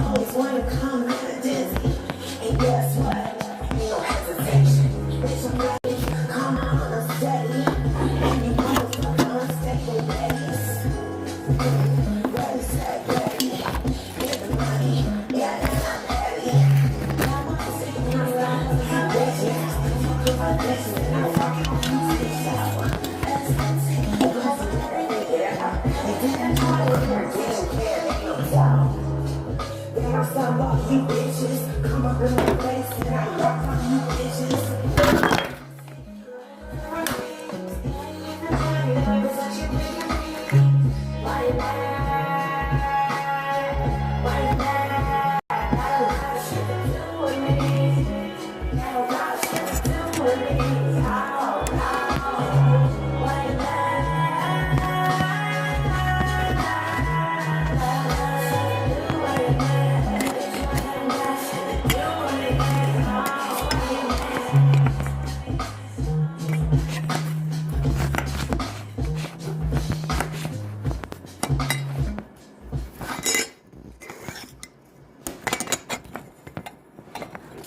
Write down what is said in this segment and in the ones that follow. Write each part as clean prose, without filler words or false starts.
always wanna come to Disney. And guess what? Ain't no hesitation. Bitch, I'm ready. Come on, I'm steady. And you motherfucker unstable ways. Ready, set, ready. Get the money. Yeah, that's not ready. Now I'm sitting around with my bitches. Fuck with my bitches. And I'm fucking on the shower. That's insane. Because I'm everything, yeah. And then I try to work. They don't care. They don't doubt. Then I stop off you bitches. Come up in my place and I rock on you bitches. Why you mad? Why you mad? I don't have shit to do with me. I don't got shit to do with me. Oh, no. Why you mad? Why you mad? Bitch, why you got shit to do with me? Oh, why you mad?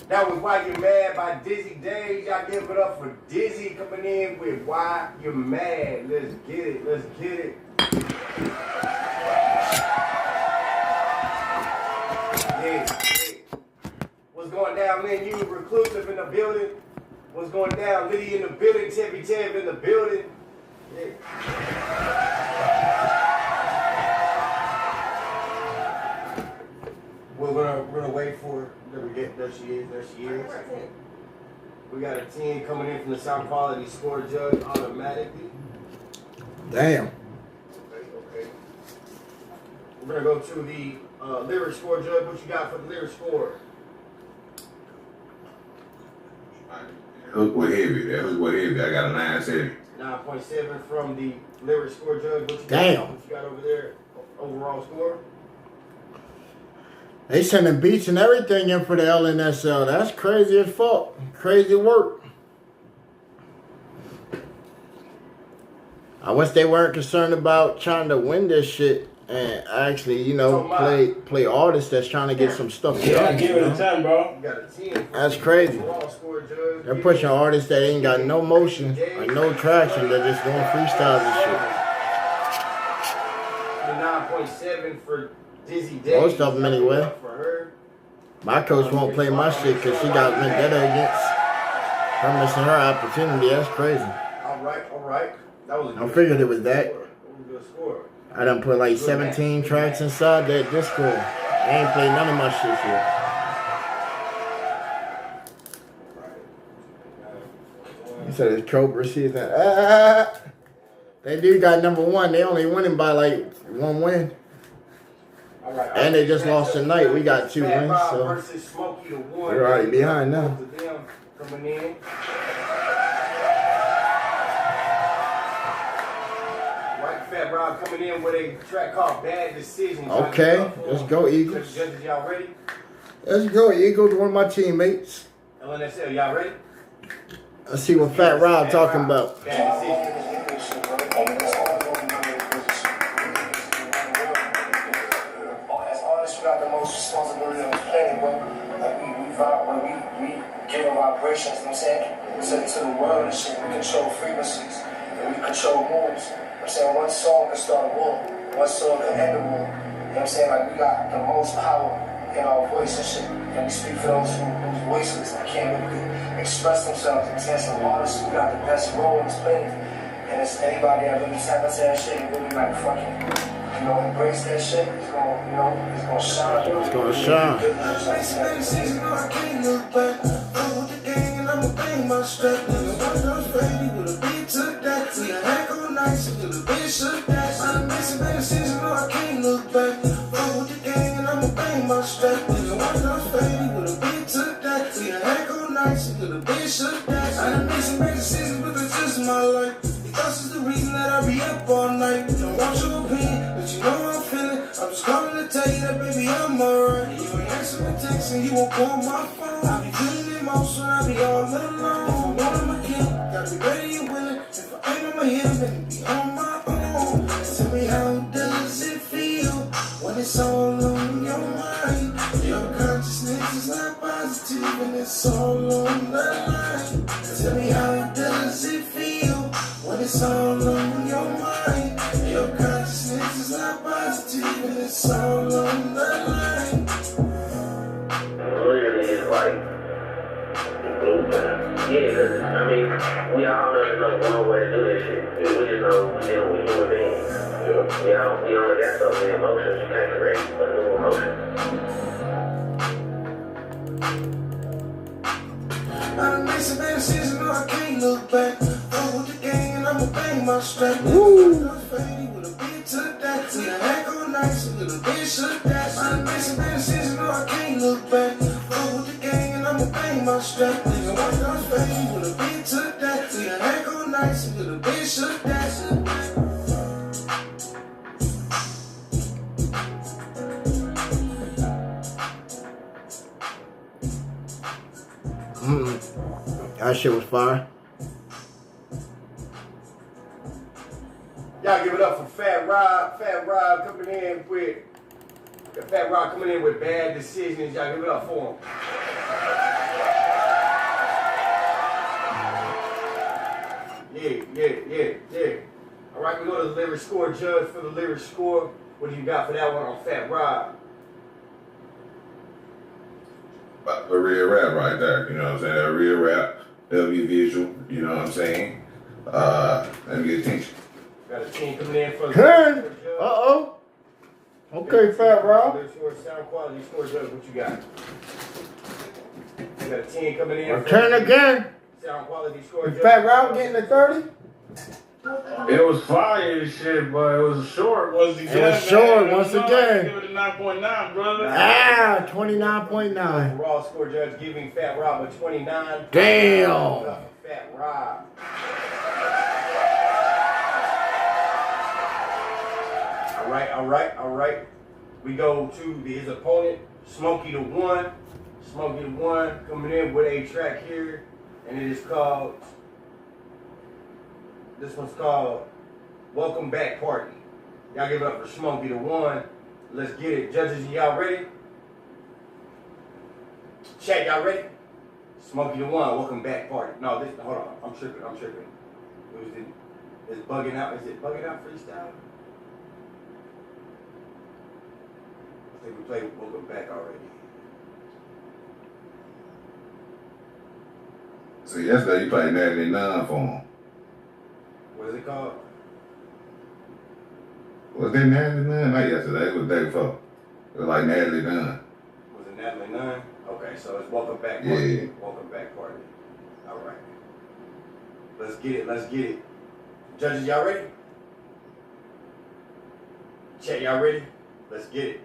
That was Why You Mad by Dizzy Days. Y'all give it up for Dizzy coming in with Why You Mad. Let's get it. Let's get it. Yeah. What's going down, Lynn? You reclusive in the building. What's going down? Liddy in the building. Tevy Tev in the building. Yeah. We're gonna wait for her. There she is. We got a 10 coming in from the South Quality Score Judge automatically. Damn. Okay. We're gonna go to the lyric score judge. What you got for the lyric score? Hook was heavy. That hook was heavy. I got a 9.7. 9.7 from the lyric score judge. What you Damn. got? What you got over there? Overall score? They sending beats and everything in for the LNSL. That's crazy as fuck. Crazy work. I wish they weren't concerned about trying to win this shit and actually, play artists that's trying to get some stuff Yeah, done. give it a 10, bro. You got a 10. That's crazy. Overall score judge. They're pushing artists that ain't got no motion or no traction. They're just doing freestyles and shit. The 9.7 for Dizzy Days. Most of them anyway. For her. My coach won't play my shit because she got vendetta against her missing her opportunity. That's crazy. All right. That was a I figured it was that. score. That was a good score. I done put like 17 tracks inside that Discord. I ain't played none of my shit yet. You said it's Cobra season. They do got number one. They only winning by like one win. And they just lost tonight. We got 2 wins, so we're already behind now. Coming in. Right, Fat Rob coming in with a track called Bad Decisions. Okay, let's go Eagles. Judges, y'all ready? Let's go Eagles, one of my teammates. LNSL, y'all ready? Let's see what Fat Rob talking about. Bad Decisions. Got the most responsibility on this planet, bro. Like we give them vibrations, you know what I'm saying? We send it to the world and shit. We control frequencies and we control moods. You know what I'm saying? One song can start a war, one song can end a war. You know what I'm saying? Like we got the most power in our voice and shit. And we speak for those whose voices can't really express themselves. You know what I'm saying? So artists, we got the best role on this planet. And it's anybody that really tap into that shit and really like fucking embrace that shit. It's gonna shine. It's gonna shine. I can't look back. I'm with the gang and I'ma bang my strap. Nigga, my girl's baby with a beat took that. See a hack all night, so till the bitch shook that. I'm missing better season, no, I can't look back. I'm with the gang and I'ma bang my strap. Nigga, my girl's baby with a beat took that. See a hack all night, so till the bitch shook that. I'm missing better season, but that's just my life. This is the reason that I be up all night. Don't want your opinion, but you know how I'm feeling. I'm just calling to tell you that baby I'm alright. You ain't answering the text and you won't call my phone. I be feeling emotional, I be all alone. If I want I'ma kill, gotta be ready and willing. If I ain't on my heel, then be on my own. Tell me how does it feel when it's all on your mind? even it's all on the line. Tell me how does it feel when it's all on your mind? Your consciousness is not positive and it's all on the line. Really, it's like, yeah, cause I mean, we all know one way to do this shit. We just know we deal with human beings. Yeah. You only got so many emotions, you can't create a new emotion. I done made some bad decisions, no, I can't look back. I'm with the gang and I'ma bang my strap. I'm fading with a bitch to that. See, I act all nice with a bitch to that. I done made some bad decisions, no, I can't look back. I'm with the gang and I'ma bang my strap. Nigga, I'm fading with a bitch to that. See, I act all nice with a bitch to that. That shit was fire. Y'all give it up for Fat Rob. Fat Rob coming in with bad decisions. Y'all give it up for him. Yeah. All right, we go to the lyric score judge for the lyric score. What do you got for that one on Fat Rob? A real rap right there, you know what I'm saying? A real rap, W visual, you know what I'm saying? Let me get attention. Got a team coming in for the Turn. lyric score judge. Uh-oh. Okay, Fat Rob. Lyric score, sound quality score judge, what you got? You got a team coming in. Turn again. Sound quality score judge. Fat Rob getting the 30? It was fire and shit, but it was short once again. It was short once again. Give it a 9.9, brother. 29.9. Raw score judge giving Fat Rob a 29. Damn. Fat Rob. All right. We go to his opponent, Smokey the One. Smokey the One coming in with a track here, and it is called. This one's called Welcome Back Party. Y'all give it up for Smokey the One. Let's get it. Judges, y'all ready? Chat, y'all ready? Smokey the One, Welcome Back Party. No, hold on. I'm tripping. It's bugging out. Is it bugging out freestyle? I think we played Welcome Back already. So yesterday you played 99 for him. What is it called? Was that Natalie Nunn? Not yesterday, it was the day before. It was like Natalie Nunn. Was it Natalie Nunn? Okay, so it's Welcome Back Party. Yeah. Welcome Back Party. All right. Let's get it. Judges, y'all ready? Chat, y'all ready? Let's get it.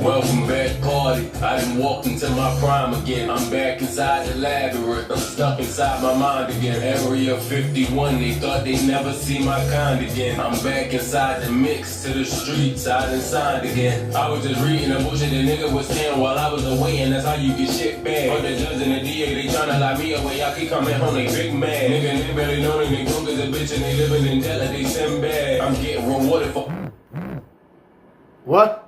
Welcome back, party. I done walked into my prime again. I'm back inside the labyrinth. I'm stuck inside my mind again. Area 51, they thought they'd never see my kind again. I'm back inside the mix, to the streets, I done signed again. I was just reading the bullshit the nigga was saying while I was away, and that's how you get shit bad. But the judge and the DA, they tryna lock me away. Y'all keep coming home, they big mad. Nigga, they barely know they broke as a bitch, and they living in Della, they send bad. I'm getting rewarded for What?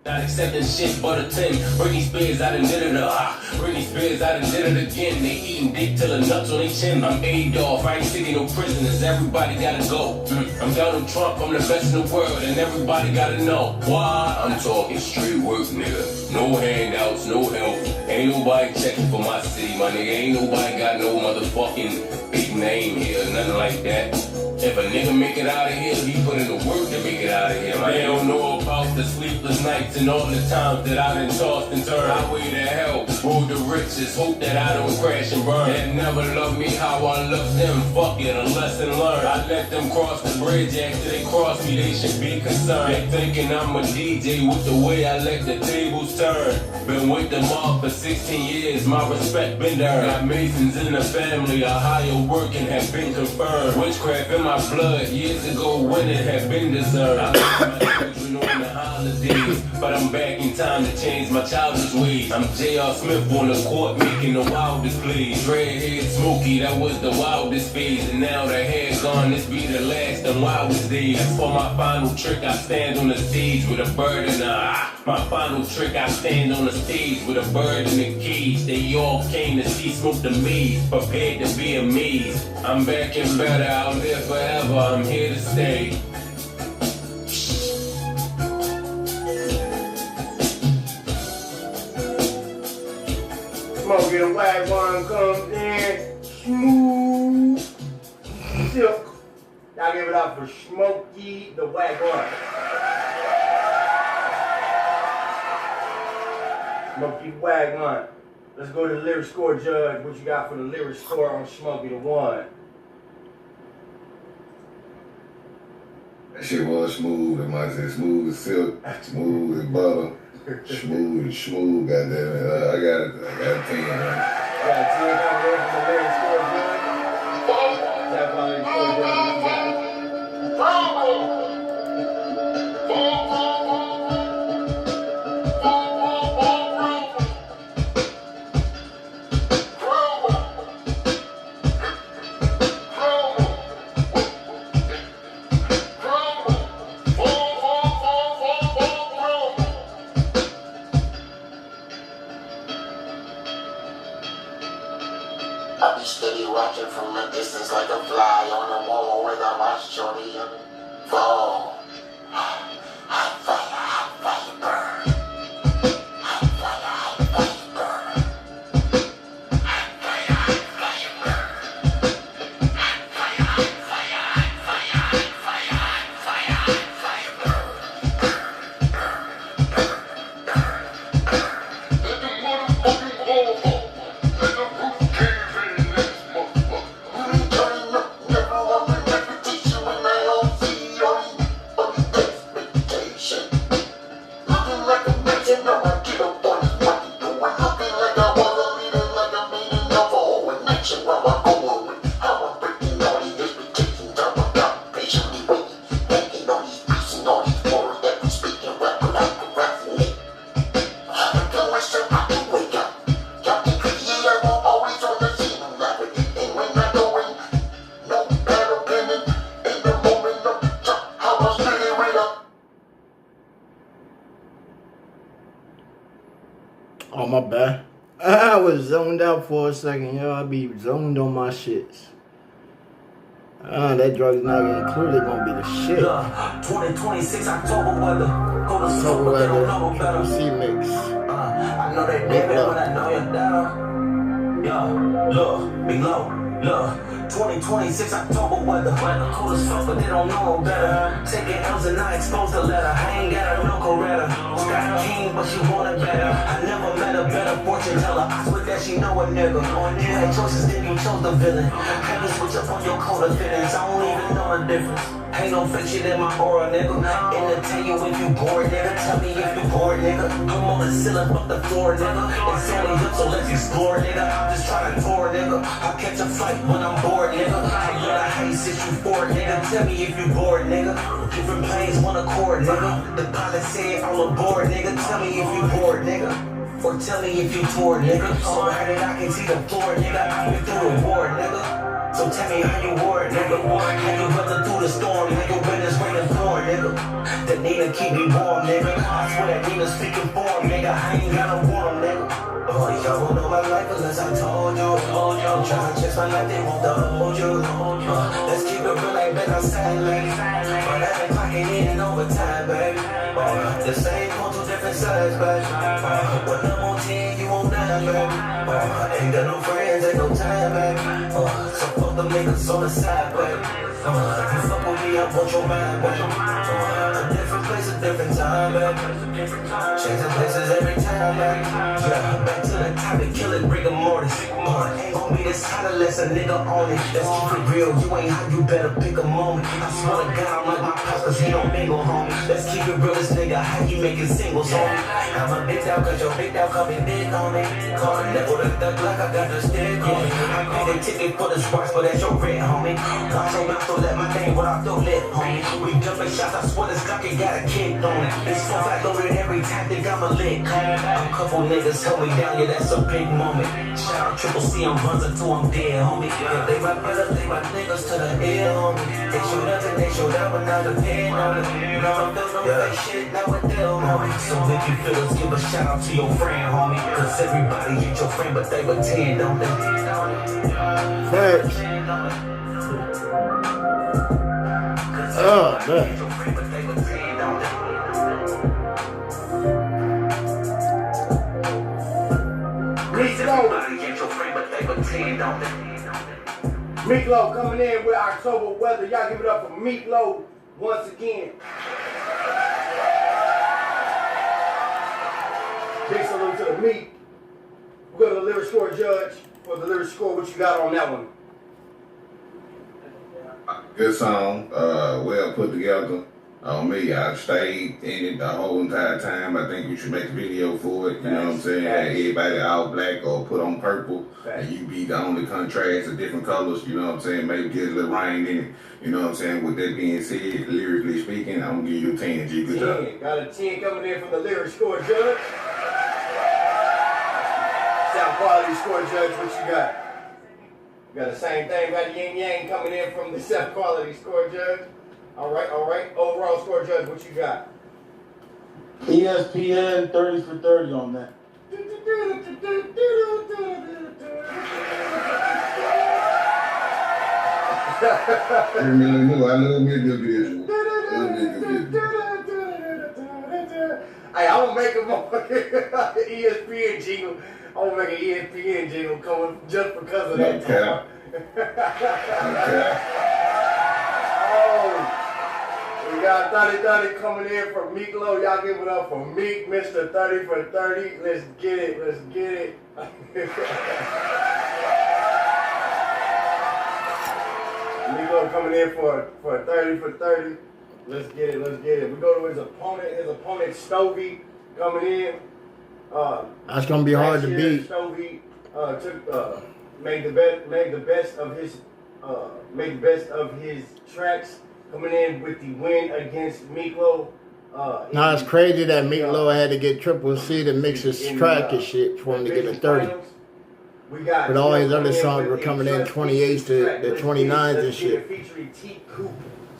not accepting shit but a 10. Britney Spears, I done did it Britney Spears, I done did it again. They eating dick till the nuts on their chin. I'm Adolf, I ain't taking no prisoners. Everybody gotta go. I'm Donald Trump, I'm the best in the world, and everybody gotta know why. I'm talking straight work, nigga. No handouts, no help. Ain't nobody checking for my city, my nigga. Ain't nobody got no motherfucking big name here, nothing like that. If a nigga make it out of here, he put in the work to make it out of here. They don't know about the sleepless nights and all the times that I done tossed and turned. Highway to hell, road to riches, hope that I don't crash and burn. They never loved me how I loved them, fuck it, a lesson learned. I let them cross the bridge, after they cross me, they should be concerned. They thinking I'm a DJ with the way I let the tables turn. Been with the mob for 16 years, my respect been earned. Got Masons in the family, a higher working have been confirmed. Witchcraft in my blood, years ago when it had been deserved. I even on the holidays. But I'm back in time to change my childish ways. I'm J.R. Smith on the court making the wildest plays. Dreadhead Smokey, that was the wildest phase. And now the hair gone, this be the last and wildest days. For my final trick, I stand on the stage with a bird in the eye. My final trick, I stand on the stage with a bird in the cage. They all came to see Smoke the Maze, prepared to be amazed. I'm back and better, I'll live forever, I'm here to stay. Smokey the White One comes in, smooth, silk. Y'all give it up for Smokey the White One. Smokey the White One. Let's go to the lyric score, Judge. What you got for the lyric score on Smokey the One? That shit was smooth. It might say smooth as silk, smooth as butter, smooth, goddamn it. I got a 10, man. Got a 10 coming in from the lyric score, Judge. That's why lyric score, Judge. I be steady watching from a distance like a fly on the wall where I watch Johnny fall. Hot fire burn. Hot fire burn. Hot fire burn. Hot fire burn. Let the motherfucking wall fall. Let the roof cave in this motherfucker. Turn up, never want the repetition when I don't see on the expectation. Looking like a bitch and now I get up on this money. Doing looking like I was a leader, like I'm meaning of a whole nation. While I'm going with how I'm breaking all these expectations. I'm about patiently waiting, hanging on these beats and all these words that we speaking, rapping like procrastinate. I'm going straight out the wake up. Y'all can create, I'm always on the scene. I'm rapping, and when I go in, no battle pinning. In the moment of the jump, how I'm spinning right up. Oh, my bad. I was zoned out for a second, yo. I be zoned on my shits. That drug's not included, gonna be the shit. 2026 October weather. Go to sleep, but they don't know better. C-Mix. I know they baby when I know you're down. Yo, look, big low, look. 2026 October weather. Cool as fuck, but they don't know no better. Taking L's and not exposed to letter. I ain't got a no Coretta. Sky King, but she want it better. I never met a better fortune teller. I swear that she know a nigga. You had choices, then you chose the villain. Had to switch up on your code of feelings. I don't even know the difference. Ain't no fake shit in my aura, nigga. Entertain you if you bored, nigga. Tell me if you bored, nigga. I'm on the ceiling, fuck the floor, nigga. It's only up, so let's explore, nigga. I'm just trying to tour, nigga. I'll catch a flight when I'm bored, nigga. I'm gonna hate since you bored, nigga. Tell me if you bored, nigga. Different planes, one accord, nigga. The pilot said I'm aboard, nigga. Tell me if you bored, nigga. Or tell me if you bored, nigga. So high that I can see the floor, nigga. I've been through the war, nigga. So tell me how you wore it, nigga. How you weather through the storm, nigga. When it's raining for, nigga. That Nina keep me warm, nigga. I swear that Nina speaking for him, nigga. I ain't got a warm, nigga. Oh, y'all won't know my life unless I told you. I'm trying to check my life, they won't hold you. Let's keep it real like Ben, I'm silent. But I've been clocking in overtime, baby. The same on two different sides, baby. When I'm on 10, you on 9, baby. Ain't got no friends, ain't no time, baby. So fuck them niggas on the side, baby. You fuck with me, I want your mind, baby. A different place, a different time. time, baby. Changing places every time, baby. Yeah, back to the topic, kill it, rigor mortis. Ain't gon' be this hot unless a nigga on it. Let's keep it real, you ain't hot, you better pick a moment. I swear to God, I'm like my pops, cause he don't mingle, homie. Let's keep it real, this nigga, how you making singles, homie? I'm a big dog, cause your big dog call me big, homie. Call the level the thug like I got the stick, homie. I paid a ticket for this watch, but that's your rent, homie. Watch your mouth, so let my name what I throw lit, homie. We jumping shots, I swear this Glock ain't got a kick on it. This phone I loaded every time, think I'm a lick, homie. A couple niggas held me down, yeah, that's a big moment. Shout out Triple C, I'm runs until I'm dead, homie. Yeah, they my brothers, they my niggas to the end, homie. They showed up and they showed out, but now depend on it. You know I'm feeling no fake shit, now with them, homie. So if you feel us, give a shout out to your friend, homie. Cause everybody hit your friend, but they pretend, don't they? Facts. Oh, man. Meatloaf coming in with October weather. Y'all give it up for Meatloaf once again. Big salute to the meat. We'll go to the lyric score judge for the lyric score. What you got on that one? Good song, well put together. On me, I stayed in it the whole entire time. I think we should make a video for it. You know what I'm saying? Have everybody all black or put on purple, and you be the only contrast of different colors. You know what I'm saying? Maybe get a little rain in it. You know what I'm saying? With that being said, lyrically speaking, I'm gonna give you a 10. G, good job. Got a 10 coming in from the lyric score judge. Sound quality score judge, what you got? You got the same thing. Got yin yang coming in from the sound quality score judge. All right. Overall score judge, what you got? ESPN 30 for 30 on that. I love me a good video. Hey, I'm gonna make a ESPN jingle. I'm gonna make an ESPN jingle coming just because of that. Okay. Oh. We got 30-30 coming in from Meatloaf. Y'all give it up for Meek, Mr. 30 for 30. Let's get it. Meatloaf coming in for 30 for 30. Let's get it. We go to his opponent Stovey coming in. That's gonna be hard to beat. Stovey made the best of his tracks. Coming in with the win against Meatloaf. Now it's crazy that Meatloaf had to get Triple C to mix his track and shit for him to get a 30. But all his other songs were coming in 28s to 29s and shit.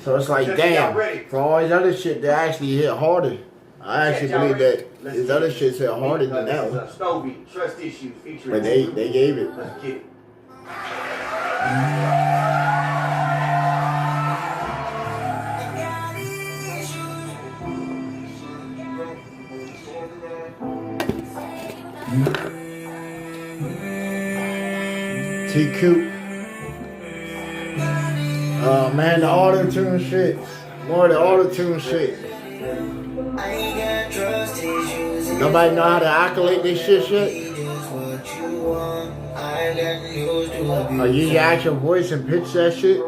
So it's like, damn, for all his other shit, they actually hit harder. I actually believe that his other shit hit harder than that one. Stovey, Trust Issues featuring. But they gave it. Let's get it. TQ. Man, the auto-tune shit. More the auto-tune shit. Nobody know how to accolade this shit yet? Or use your actual voice and pitch that shit?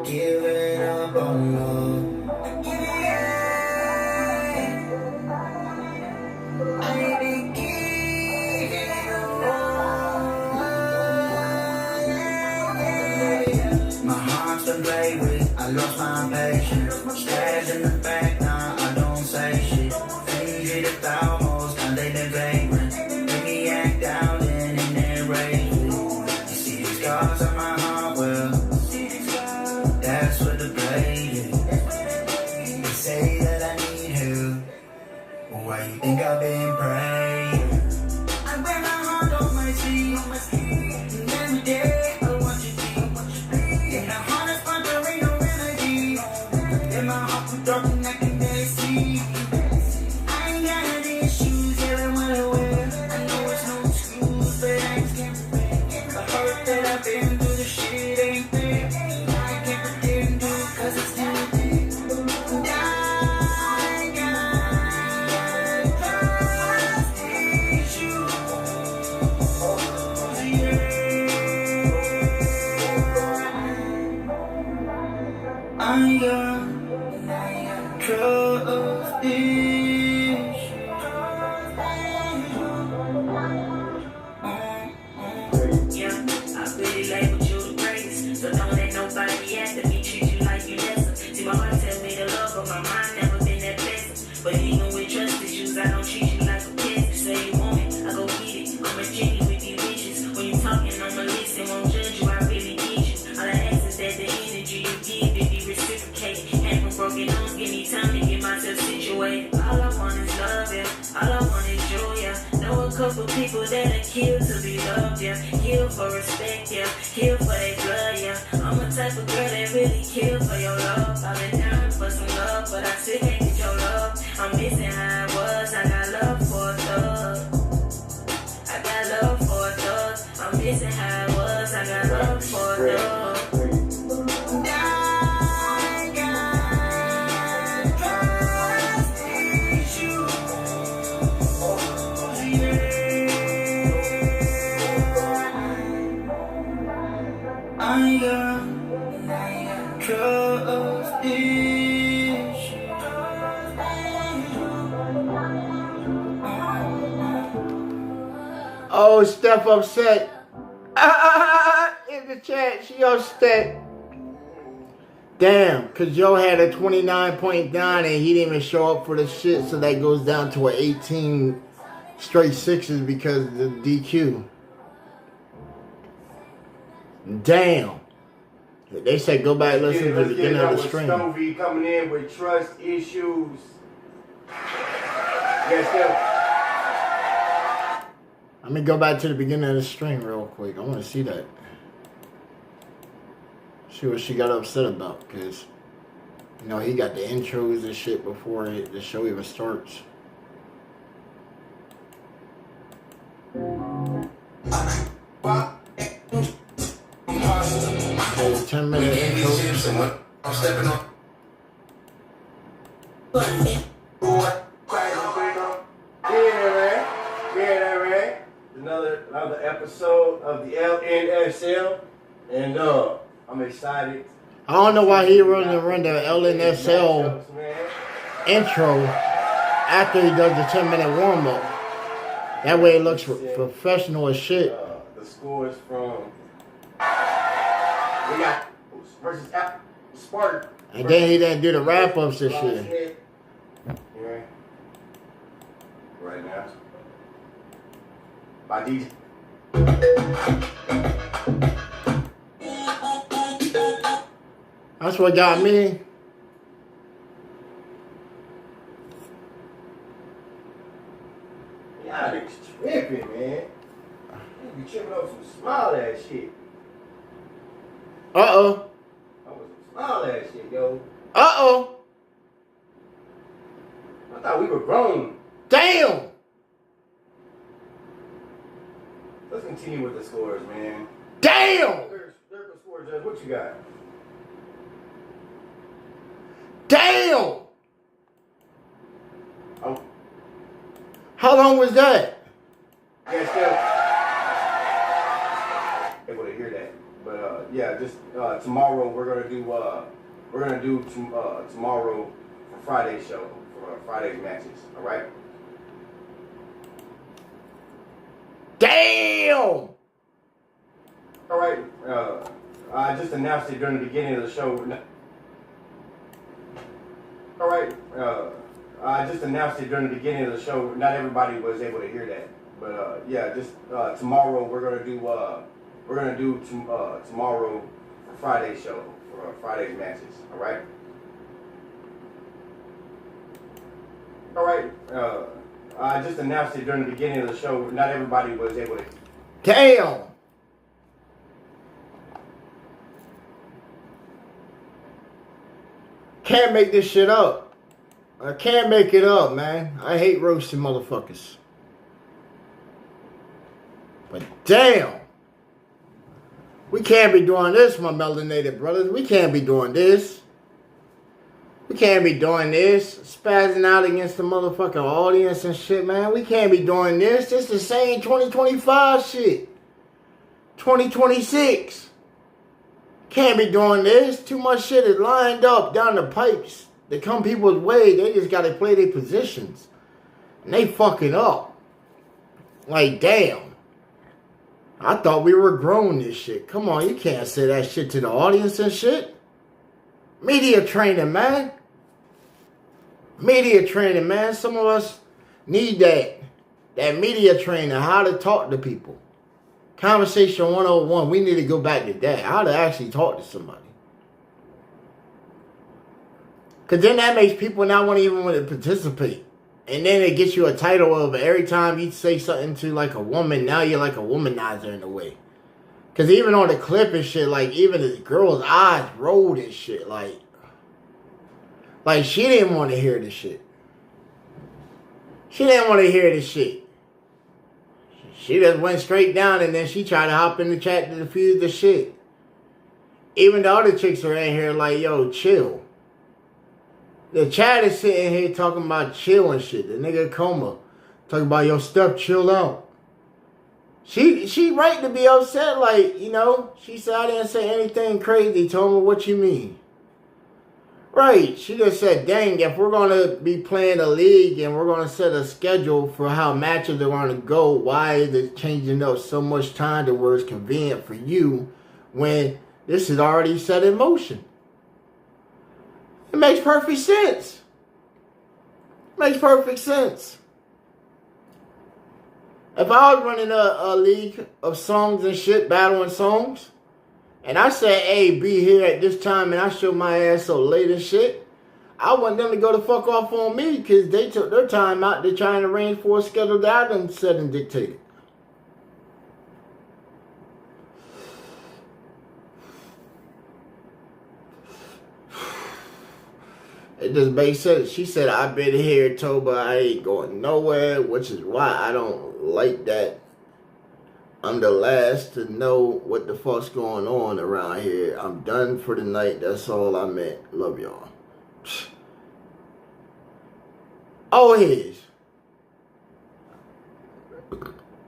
I lost my patience. Stabs in the back, nah, I don't say shit. Things hit it almost, now they vagrant. Make me act out and then raise it. You see the scars on my heart, well, that's what the play is. They say that I need help. Well, why you think I've been praying? I wear my heart on my sleeve, and every day. All I want is you, yeah. Know a couple people that'll kill to be loved, yeah. Kill for respect, yeah. Kill for their blood, yeah. I'm the type of girl that really kill for your love. I've been down for some love, but I still can't get your love. I'm missing how it was. I got love for a thug. I got love for a thug. I'm missing how it was. I got love for a thug. I got trust issues. Oh, Steph upset. In the chat, she upset. Damn, because Joe had a 29.9 and he didn't even show up for the shit, so that goes down to an 18 straight sixes because of the DQ. Damn. They said go back and listen to the beginning of the stream. Stovey coming in with trust issues. Yes, sir. Let me go back to the beginning of the stream real quick. I want to see that. See what she got upset about. Because, you know, he got the intros and shit before the show even starts. Okay, 10-minute intro. I'm stepping on. Yeah, man. Another episode of the LNSL, and I'm excited. I don't know why he run the LNSL intro after he does the 10-minute warm-up. That way it looks professional as shit. The scores from we got versus Spartan. And then he didn't do the wrap-ups this year. Right now. By DJ. That's what got me. Y'all niggas tripping, man. You be tripping over some small ass shit. Uh-oh. That was some small ass shit, yo. Uh-oh. I thought we were grown. Damn. Let's continue with the scores, man. Damn. Lyrical score, Judge. What you got? Damn. Oh. How long was that? Yeah, still able to hear that. But yeah, just tomorrow we're gonna do tomorrow for Friday's show for Friday's matches. All right. Damn. All right. I just announced it during the beginning of the show. All right. I just announced it during the beginning of the show. Not everybody was able to hear that, but yeah, just tomorrow we're gonna do tomorrow for Friday's show for Friday's matches. All right. All right. I just announced it during the beginning of the show. Not everybody was able to. Damn. Can't make this shit up. I can't make it up, man. I hate roasting motherfuckers. But damn. We can't be doing this, my melanated brothers. We can't be doing this. We can't be doing this. Spazzing out against the motherfucking audience and shit, man. We can't be doing this. This the same 2025 shit. 2026. Can't be doing this. Too much shit is lined up down the pipes. They come people's way. They just got to play their positions. And they fucking up. Like, damn. I thought we were grown this shit. Come on, you can't say that shit to the audience and shit. Media training, man. Media training, man. Some of us need that. That media training, how to talk to people. Conversation 101. We need to go back to that. How to actually talk to somebody. Because then that makes people not even want to participate And then it gets you a title of every time you say something to like a woman, now you're like a womanizer in a way. Because even on the clip and shit, like even the girl's eyes rolled and shit. Like she didn't want to hear this shit. She didn't want to hear this shit. She just went straight down and then she tried to hop in the chat to defuse the shit. Even the other chicks are in here like, yo, chill. The chat is sitting here talking about chill and shit. The nigga Coma talking about, yo, Steph, chill out. She right to be upset, like, you know. She said, I didn't say anything crazy. Told me, what you mean? Right. She just said, dang, if we're going to be playing a league and we're going to set a schedule for how matches are going to go, why is it changing up so much time to where it's convenient for you when this is already set in motion? It makes perfect sense. Makes perfect sense. If I was running a league of songs and shit, battling songs, and I said, hey, be here at this time, and I show my ass so late and shit, I want them to go the fuck off on me because they took their time out to try and arrange for a schedule that I done set and dictated. It just makes sense. She said, I've been here, Toba, I ain't going nowhere, which is why I don't like that. I'm the last to know what the fuck's going on around here. I'm done for the night. That's all I meant. Love y'all. Always.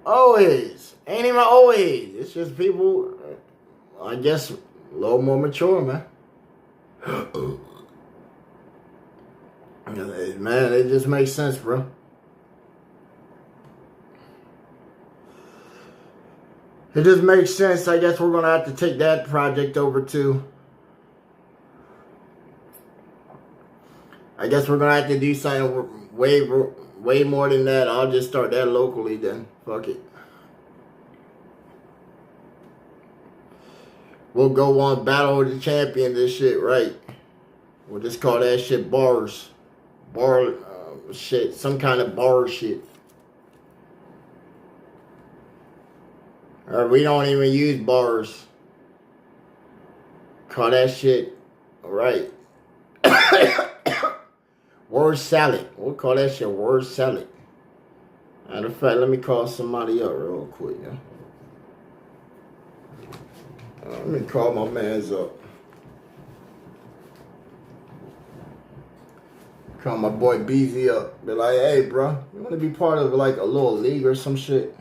Always. Ain't even always. It's just people, I guess, a little more mature, man. Man, it just makes sense, bro. It just makes sense. I guess we're going to have to take that project over too. I guess we're going to have to do something way more than that. I'll just start that locally then. Fuck it. We'll go on Battle of the Champions and shit, right? We'll just call that shit bars. Bar shit. Some kind of bar shit. Or we don't even use bars. Call that shit, alright. Word salad. We'll call that shit word salad. Matter of fact, let me call somebody up real quick. Yeah? Let me call my mans up. Call my boy BZ up. Be like, hey, bro, you want to be part of like a little league or some shit?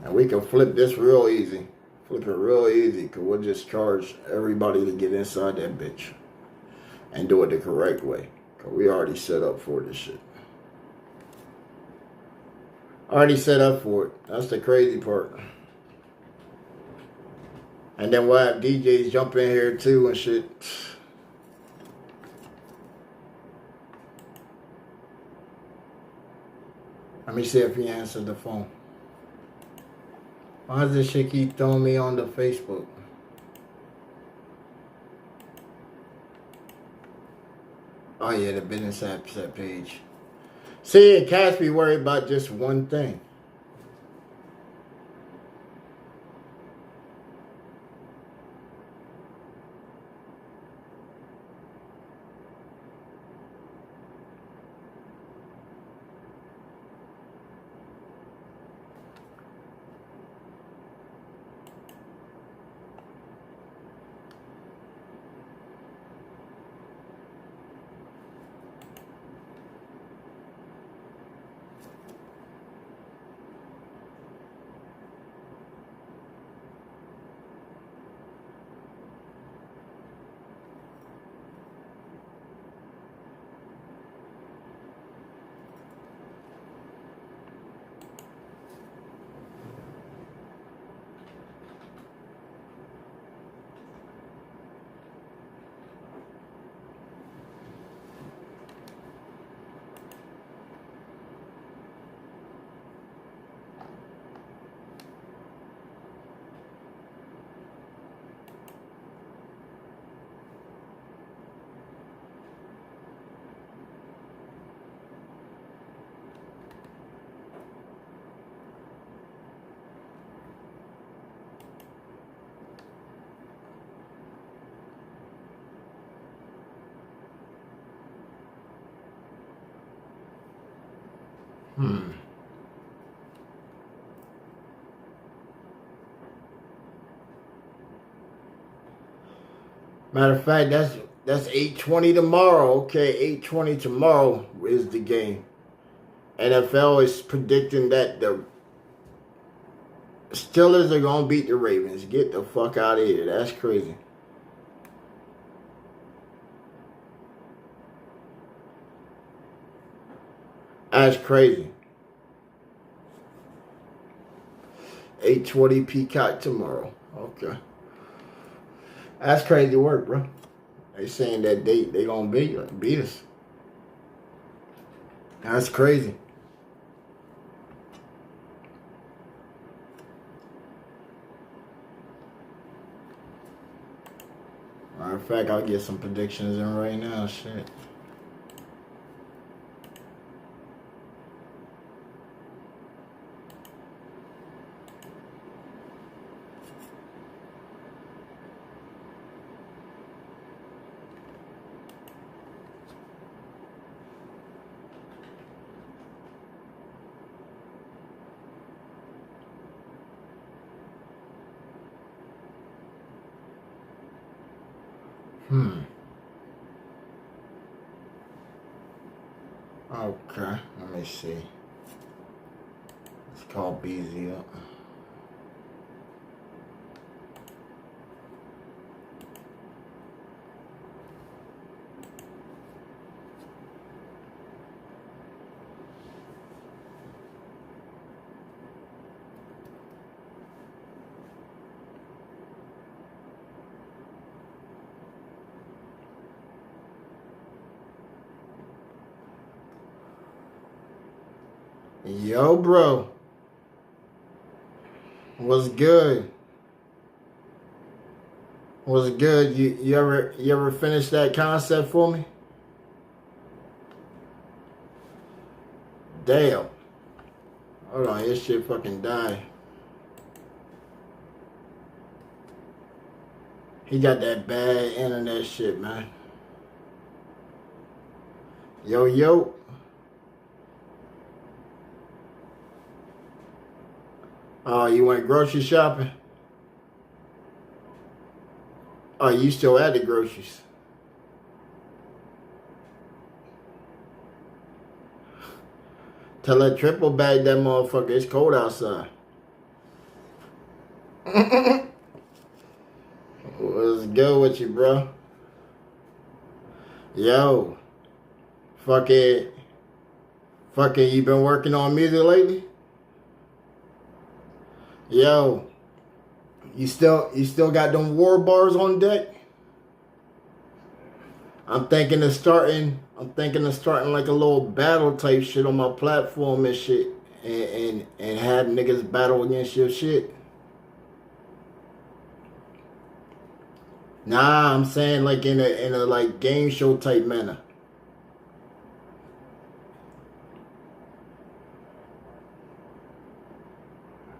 And we can flip this real easy. Flip it real easy. Because we'll just charge everybody to get inside that bitch. And do it the correct way. Because we already set up for this shit. Already set up for it. That's the crazy part. And then we'll have DJs jump in here too and shit. Let me see if he answered the phone. Why does this shit keep throwing me on the Facebook? Oh yeah, the business app set page. See, it can't be worried about just one thing. Matter of fact, that's 8:20 tomorrow. Okay, 8:20 tomorrow is the game. NFL is predicting that the Steelers are gonna beat the Ravens. Get the fuck out of here. That's crazy. That's crazy. 8:20 Peacock tomorrow. Okay. That's crazy work, bro. They saying that they gonna beat us. That's crazy. Matter of fact, I'll get some predictions in right now. Shit. Okay, let me see. Let's call BZ up. Yo, bro. What's good? What's good? You ever finish that concept for me? Damn. Hold on, this shit fucking died. He got that bad internet shit, man. Yo. Oh, you went grocery shopping? Oh, you still at the groceries? Tell that triple bag that motherfucker it's cold outside. What's good with you, bro? Yo. Fucking, you been working on music lately? Yo, you still got them war bars on deck? I'm thinking of starting like a little battle type shit on my platform and shit, and have niggas battle against your shit. Nah, I'm saying like in a like game show type manner.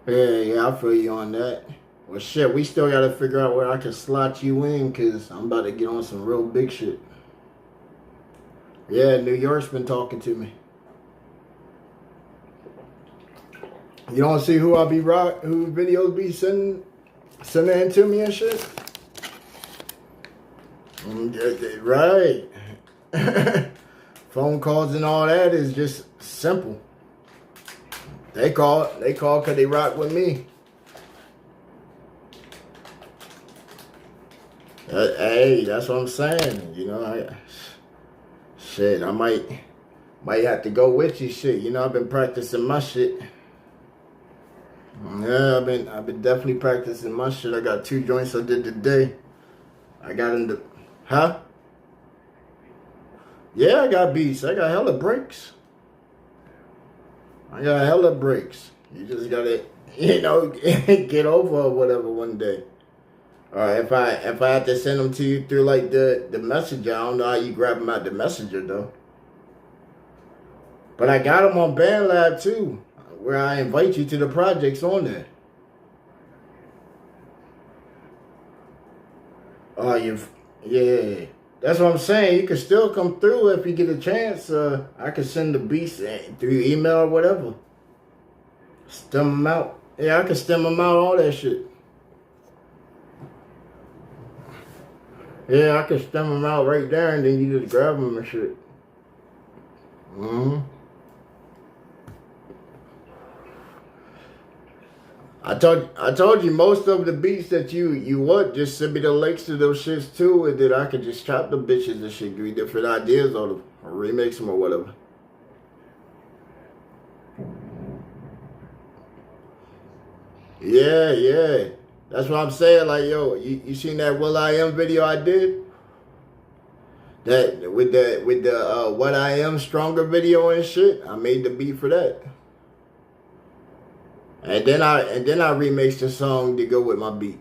Yeah, I feel you on that. Well, shit, we still gotta figure out where I can slot you in, cause I'm about to get on some real big shit. Yeah, New York's been talking to me. You don't see who who videos be sending in to me and shit? Right. Phone calls and all that is just simple. They call because they rock with me. Hey, that's what I'm saying. You know, I might have to go with you. Shit, you know, I've been practicing my shit. Yeah, I've been definitely practicing my shit. I got 2 joints I did today. I got into, huh? Yeah, I got beats. I got hella breaks. You just gotta, you know, get over or whatever one day. Or if I have to send them to you through like the messenger, I don't know how you grab them out the messenger though. But I got them on BandLab too, where I invite you to the projects on there. Oh, yeah. That's what I'm saying. You can still come through if you get a chance. I can send the beats through email or whatever. Stem them out. Yeah, I can stem them out, all that shit. Yeah, I can stem them out right there and then you just grab them and shit. I told you most of the beats that you want, just send me the links to those shits too, and then I can just chop the bitches and shit, give you different ideas on them, or remix them or whatever. Yeah. That's what I'm saying. Like, yo, you seen that Will I Am video I did? That with the What I Am Stronger video and shit. I made the beat for that. And then I remixed the song to go with my beat.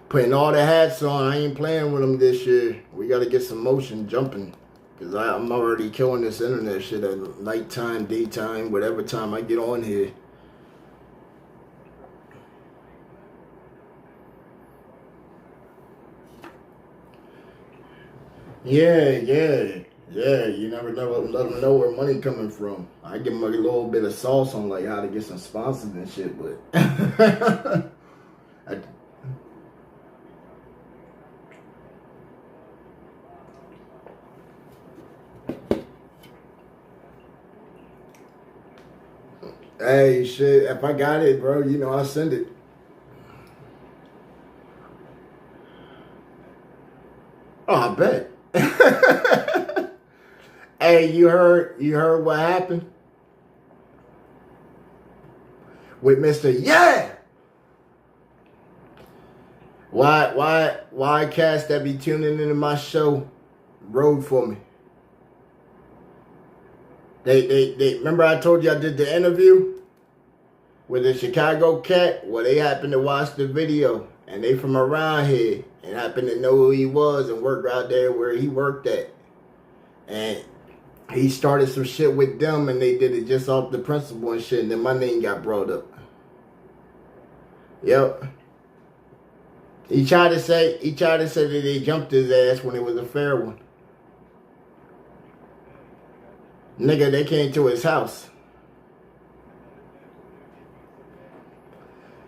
Putting all the hats on. I ain't playing with them this year. We got to get some motion jumping. Because I'm already killing this internet shit at nighttime, daytime, whatever time I get on here. Yeah. You never let them know where money coming from. I give them a little bit of sauce on like how to get some sponsors and shit, but hey, shit, if I got it, bro, you know I'll send it. Oh, I bet. Hey, you heard what happened with Mr. Yeah? Why cats that be tuning into my show rode for me? They remember I told you I did the interview with the Chicago cat? Well, they happened to watch the video and they from around here and happened to know who he was and worked out there where he worked at. And he started some shit with them and they did it just off the principle and shit, and then my name got brought up. Yep. He tried to say that they jumped his ass when it was a fair one. Nigga, they came to his house.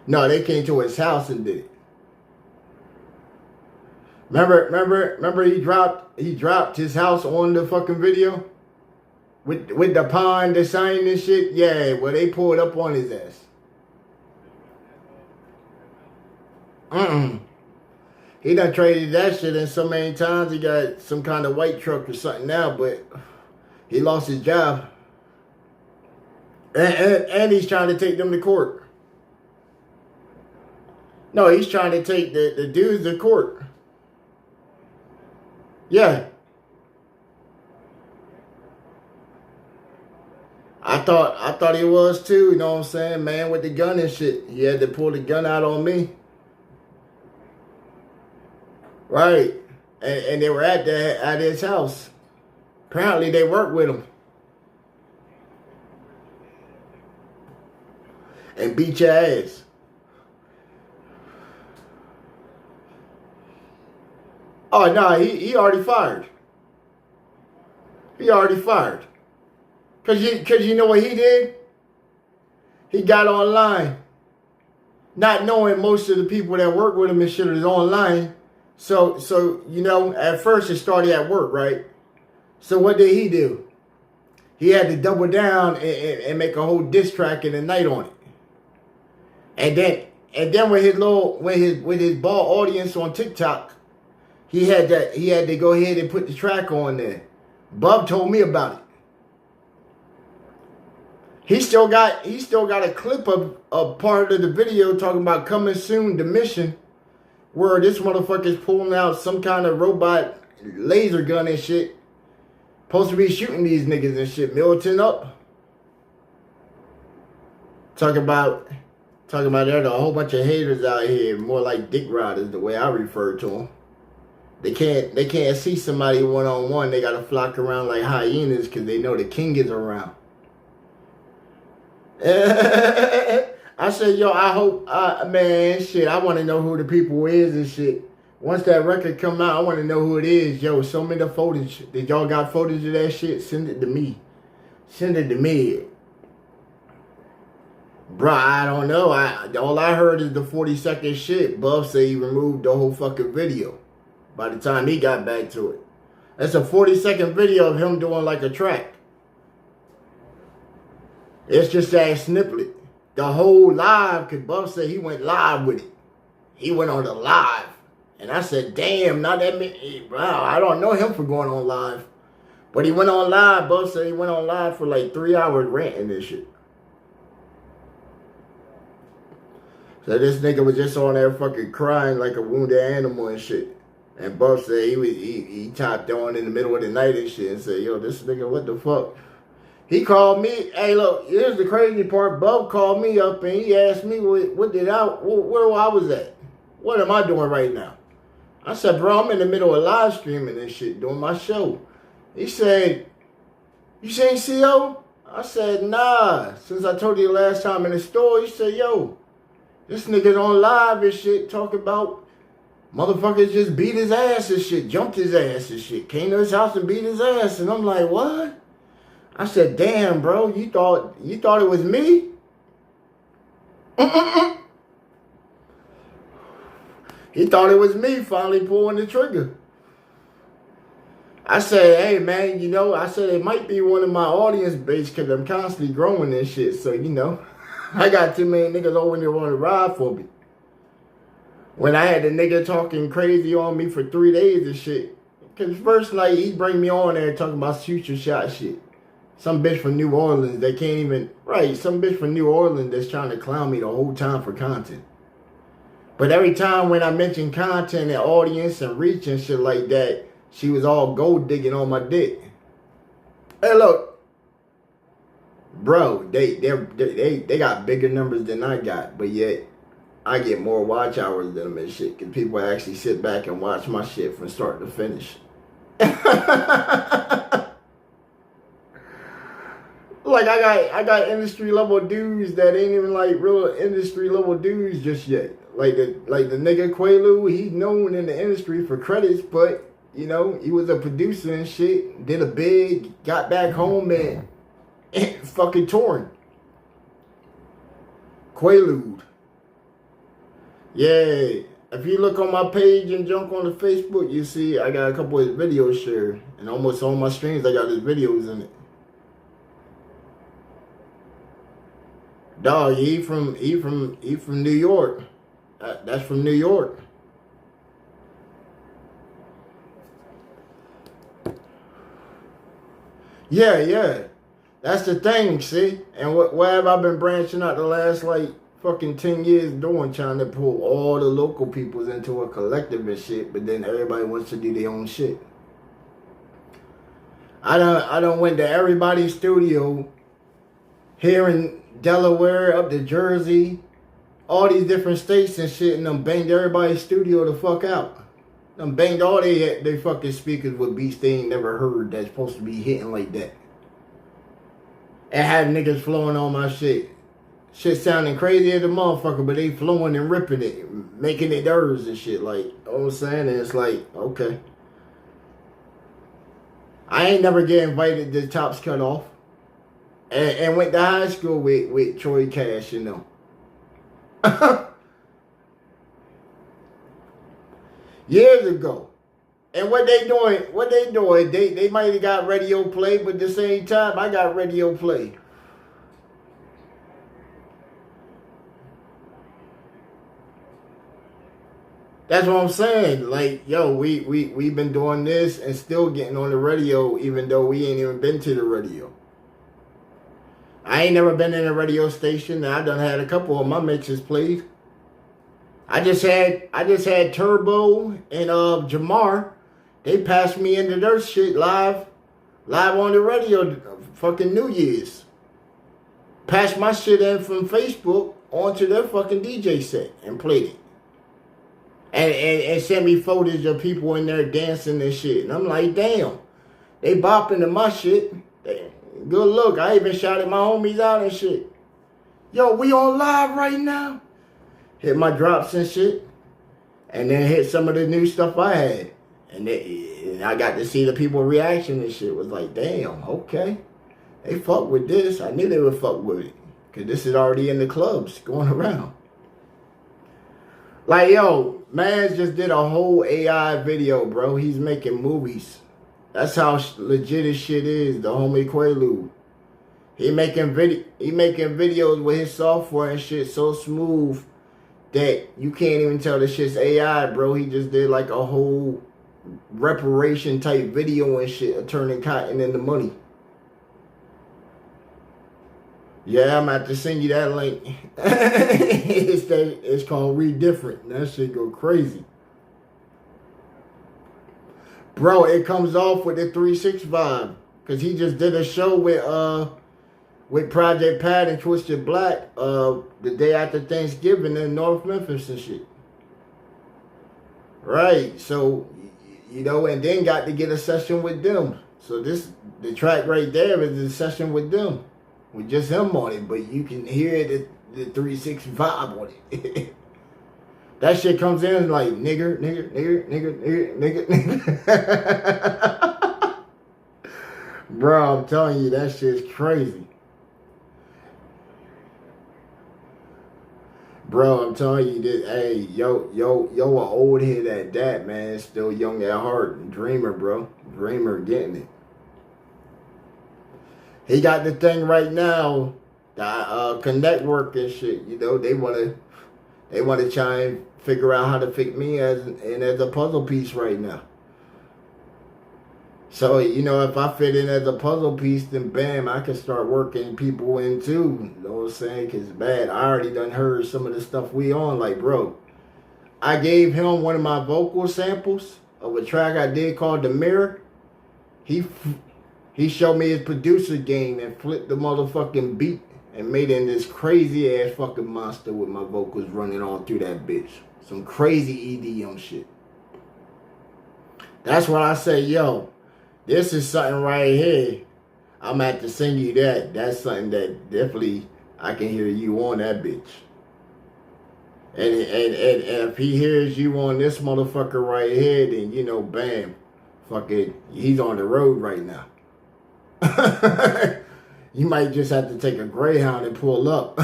No, they came to his house and did it. Remember he dropped his house on the fucking video? With the pond, the sign and shit? Yeah, well they pulled up on his ass. He done traded that shit in so many times. He got some kind of white truck or something now, but he lost his job. And he's trying to take them to court. No, he's trying to take the dudes to court. Yeah. I thought he was too, you know what I'm saying? Man with the gun and shit. He had to pull the gun out on me. Right. And they were at his house. Apparently they worked with him. And beat your ass. Oh no, he already fired. He already fired. Cause you know what he did? He got online. Not knowing most of the people that work with him and shit is online. So you know, at first it started at work, right? So what did he do? He had to double down and make a whole diss track in the night on it. And then with his ball audience on TikTok, he had to go ahead and put the track on there. Bub told me about it. He still got a clip of a part of the video talking about coming soon, the mission, where this motherfucker's pulling out some kind of robot laser gun and shit. Supposed to be shooting these niggas and shit. Militant up. Talking about there's a whole bunch of haters out here, more like dick riders, the way I refer to them. They can't see somebody one-on-one. They gotta flock around like hyenas because they know the king is around. I I said, yo, I hope, man, shit, I want to know who the people is and shit. Once that record come out, I want to know who it is. Yo, show me the footage. Did y'all got footage of that shit? Send it to me. Send it to me. Bruh, I don't know. All I heard is the 40-second shit. Buff said he removed the whole fucking video by the time he got back to it. That's a 40-second video of him doing like a track. It's just that snippet. The whole live, because Buff said he went live with it. He went on the live. And I said, damn, not that many. Wow, I don't know him for going on live. But he went on live. Buff said he went on live for like 3 hours ranting this shit. So this nigga was just on there fucking crying like a wounded animal and shit. And Buff said he tapped on in the middle of the night and shit and said, yo, this nigga, what the fuck? He called me. Hey, look, here's the crazy part. Buff called me up and he asked me where I was at. What am I doing right now? I said, bro, I'm in the middle of live streaming and shit, doing my show. He said, you seen CO? I said, nah. Since I told you the last time in the store, he said, yo, this nigga's on live and shit, talking about motherfuckers just beat his ass and shit, jumped his ass and shit, came to his house and beat his ass. And I'm like, what? I said, damn, bro, you thought it was me? He thought it was me finally pulling the trigger. I said, hey, man, you know, I said it might be one of my audience base because I'm constantly growing and shit. So, you know, I got too many niggas over there want to ride for me. When I had the nigga talking crazy on me for 3 days and shit. Because first night, he bring me on there talking about future shot shit. Some bitch from New Orleans that can't even, right, some bitch from New Orleans that's trying to clown me the whole time for content. But every time when I mention content and audience and reach and shit like that, she was all gold digging on my dick. Hey, look. Bro, they got bigger numbers than I got, but yet I get more watch hours than them and shit. Because people actually sit back and watch my shit from start to finish. Like I got industry level dudes that ain't even like real industry level dudes just yet. Like the nigga Quaalude, he's known in the industry for credits, but you know, he was a producer and shit, did a big, got back home and fucking touring. Quaalude. Yeah. If you look on my page and jump on the Facebook, you see I got a couple of his videos shared. And almost all my streams I got his videos in it. Dog, he from New York. That's from New York. Yeah. That's the thing, see? And what have I been branching out the last, like, fucking 10 years doing? Trying to pull all the local peoples into a collective and shit, but then everybody wants to do their own shit. I done went to everybody's studio here in Delaware, up to Jersey, all these different states and shit, and them banged everybody's studio the fuck out. Them banged all they fucking speakers with beats they ain't never heard that's supposed to be hitting like that. And had niggas flowing on my shit. Shit sounding crazy as a motherfucker, but they flowing and ripping it, making it theirs and shit. Like, you know what I'm saying? And it's like, okay. I ain't never get invited to Tops Cut Off. And went to high school with Troy Cash, you know. Years ago. And what they doing, they might have got radio play, but at the same time, I got radio play. That's what I'm saying. Like, yo, we been doing this and still getting on the radio, even though we ain't even been to the radio. I ain't never been in a radio station. I done had a couple of my mixes played. I just had Turbo and Jamar. They passed me into their shit live on the radio, fucking New Year's. Passed my shit in from Facebook onto their fucking DJ set and played it. And sent me footage of people in there dancing and shit. And I'm like, damn, they bopping to my shit. Good look. I even shouted my homies out and shit. Yo, we on live right now. Hit my drops and shit. And then hit some of the new stuff I had. And I got to see the people reaction and shit. It was like, damn, okay. They fuck with this. I knew they would fuck with it. Because this is already in the clubs going around. Like, yo, man just did a whole AI video, bro. He's making movies. That's how legit his shit is, the homie Quaalude. He making videos with his software and shit so smooth that you can't even tell the shit's AI, bro. He just did like a whole reparation type video and shit of turning cotton into money. Yeah, I'm about to send you that link. It's called Read Different. That shit go crazy. Bro, it comes off with the 3-6 vibe. Cause he just did a show with Project Pat and Twisted Black the day after Thanksgiving in North Memphis and shit. Right. So, you know, and then got to get a session with them. So the track right there is the session with them. With just him on it, but you can hear the 3-6 vibe on it. That shit comes in like nigger. Bro, I'm telling you, that shit's crazy. Bro, I'm telling you that, hey, yo, an old head at that, man. Still young at heart. Dreamer, bro. Dreamer getting it. He got the thing right now, the connect work and shit. You know, they wanna try and figure out how to fit me as a puzzle piece right now. So, you know, if I fit in as a puzzle piece, then bam, I can start working people in too. You know what I'm saying? Because, man, I already done heard some of the stuff we on. Like, bro, I gave him one of my vocal samples of a track I did called The Mirror. He showed me his producer game and flipped the motherfucking beat and made it in this crazy ass fucking monster with my vocals running all through that bitch. Some crazy EDM shit. That's what I say, yo, this is something right here. I'm going to have to send you that. That's something that definitely I can hear you on that bitch. And if he hears you on this motherfucker right here, then, you know, bam, fuck it, he's on the road right now. You might just have to take a Greyhound and pull up.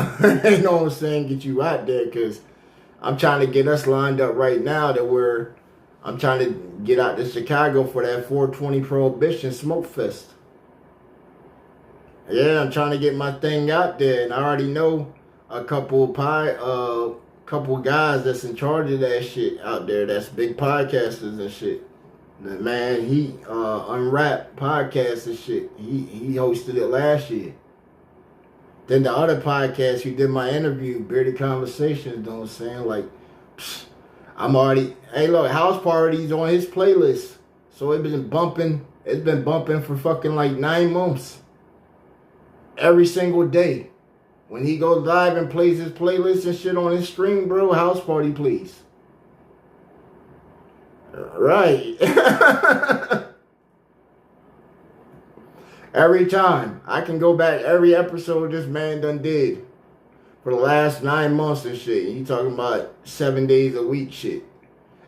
You know what I'm saying? Get you out there, because I'm trying to get us lined up right now that I'm trying to get out to Chicago for that 420 Prohibition Smoke Fest. Yeah, I'm trying to get my thing out there, and I already know a couple guys that's in charge of that shit out there. That's big podcasters and shit. Man, he Unwrapped podcast and shit. He hosted it last year. Then the other podcast who did my interview, Bearded Conversations, you know what I'm saying? Like, I'm already, hey look, House Party's on his playlist. So it's been bumping for fucking like 9 months. Every single day. When he goes live and plays his playlist and shit on his stream, bro, House Party please. Right. Every time. I can go back every episode this man done did for the last 9 months and shit. He talking about 7 days a week shit.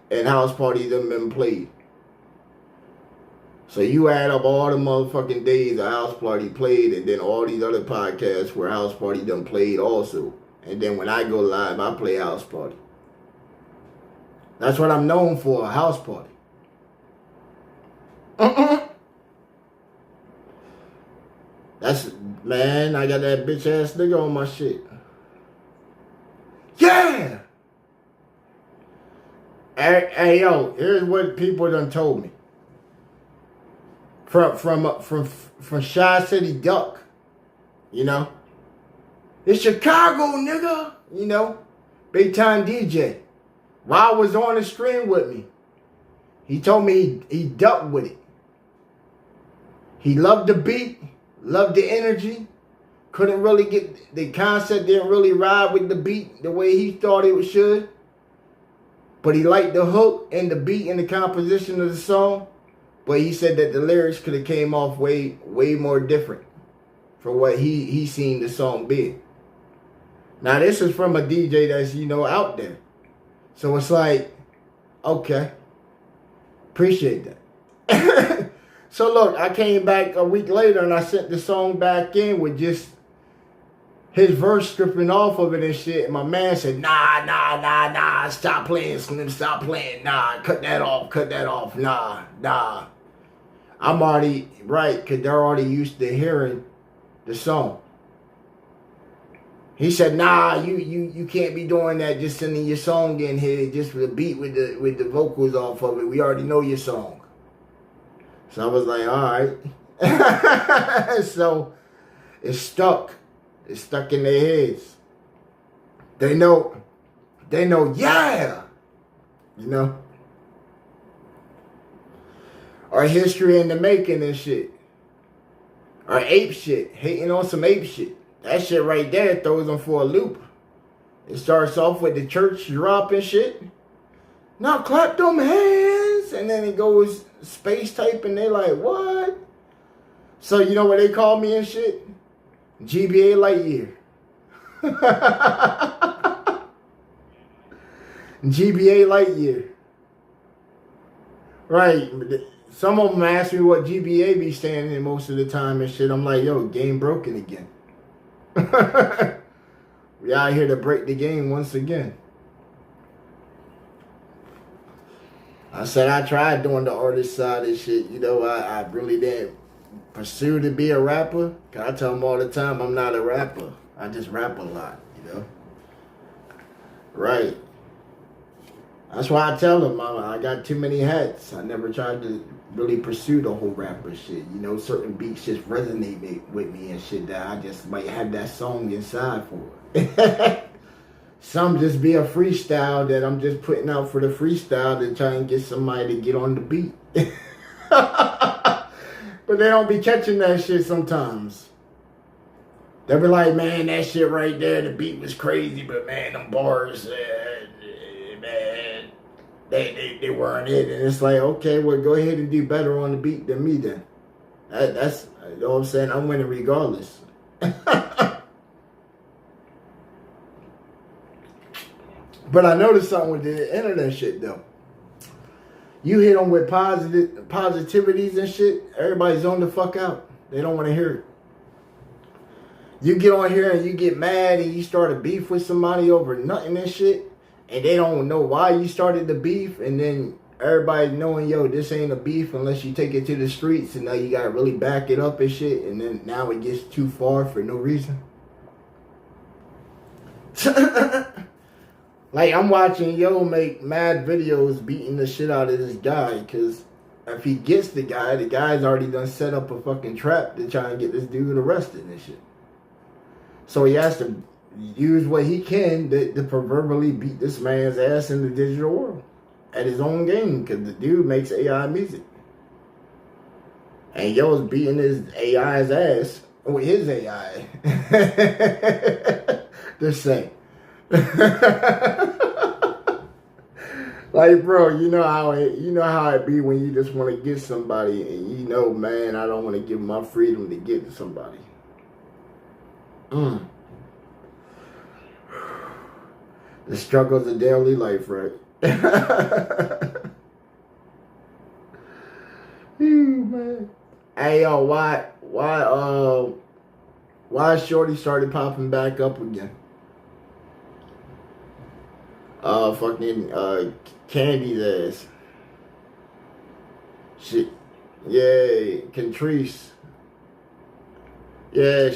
And House Party done been played. So you add up all the motherfucking days a House Party played, and then all these other podcasts where House Party done played also. And then when I go live, I play House Party. That's what I'm known for, a house party. That's, man, I got that bitch ass nigga on my shit. Yeah! Hey, yo, here's what people done told me. From Shy City Duck, you know? It's Chicago, nigga, you know? Big time DJ. While was on the stream with me, he told me he ducked with it. He loved the beat, loved the energy, couldn't really get, the concept didn't really ride with the beat the way he thought it should. But he liked the hook and the beat and the composition of the song. But he said that the lyrics could have came off way more different from what he seen the song be. Now this is from a DJ that's, you know, out there. So it's like, okay. Appreciate that. So look, I came back a week later and I sent the song back in with just his verse stripping off of it and shit. And my man said, nah, stop playing, Slim, stop playing. Nah, cut that off, nah. I'm already, right, because they're already used to hearing the song. He said, nah, you can't be doing that, just sending your song in here, just with the beat with the vocals off of it. We already know your song. So I was like, all right. So it's stuck. It's stuck in their heads. They know, yeah. You know? Our history in the making and shit. Our ape shit. Hating on some ape shit. That shit right there throws them for a loop. It starts off with the church drop and shit. Now clap them hands. And then it goes space type and they like, what? So you know what they call me and shit? GBA Lightyear. GBA Lightyear. Right. Some of them ask me what GBA be standing most of the time and shit. I'm like, yo, game broken again. We out here to break the game once again. I said I tried doing the artist side and shit. You know, I really didn't pursue to be a rapper. Cause I tell them all the time I'm not a rapper. I just rap a lot, you know. Right. That's why I tell them I got too many hats. I never tried to really pursue the whole rapper shit. You know, certain beats just resonate with me and shit that I just might have that song inside for. Some just be a freestyle that I'm just putting out for the freestyle to try and get somebody to get on the beat. But they don't be catching that shit sometimes. They'll be like, man, that shit right there, the beat was crazy, but man, them bars, man, they weren't it. And it's like, okay, well, go ahead and do better on the beat than me then. That's, you know what I'm saying? I'm winning regardless. But I noticed something with the internet shit, though. You hit them with positivities and shit, everybody's on the fuck out. They don't want to hear it. You get on here and you get mad and you start a beef with somebody over nothing and shit, and they don't know why you started the beef, and then everybody knowing, yo, this ain't a beef unless you take it to the streets, and now you gotta really back it up and shit, and then now it gets too far for no reason. Like, I'm watching Yo make mad videos beating the shit out of this guy, because if he gets the guy's already done set up a fucking trap to try and get this dude arrested and shit. So he has to use what he can to proverbially beat this man's ass in the digital world at his own game, because the dude makes AI music. And Yo's beating his AI's ass with his AI. Just saying. Like, bro, you know how it be when you just want to get somebody and you know, man, I don't want to give my freedom to get to somebody. The struggles of daily life, right? Ooh, man. Hey, yo, why Shorty started popping back up again? Fucking Candy's ass. She, yeah, Catrice. Yeah,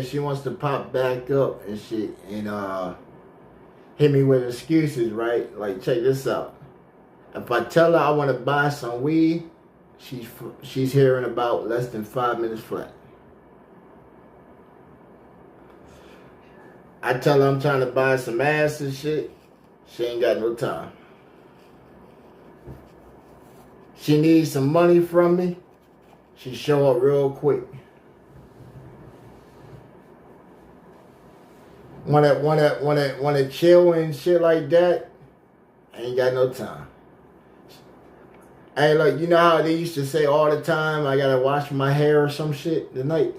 she wants to pop back up and shit, and hit me with excuses, right? Like, check this out. If I tell her I want to buy some weed, she's here in about less than 5 minutes flat. I tell her I'm trying to buy some ass and shit, she ain't got no time. She needs some money from me, she show up real quick. Wanna chill and shit like that, I ain't got no time. Hey, look, you know how they used to say all the time, I gotta wash my hair or some shit tonight?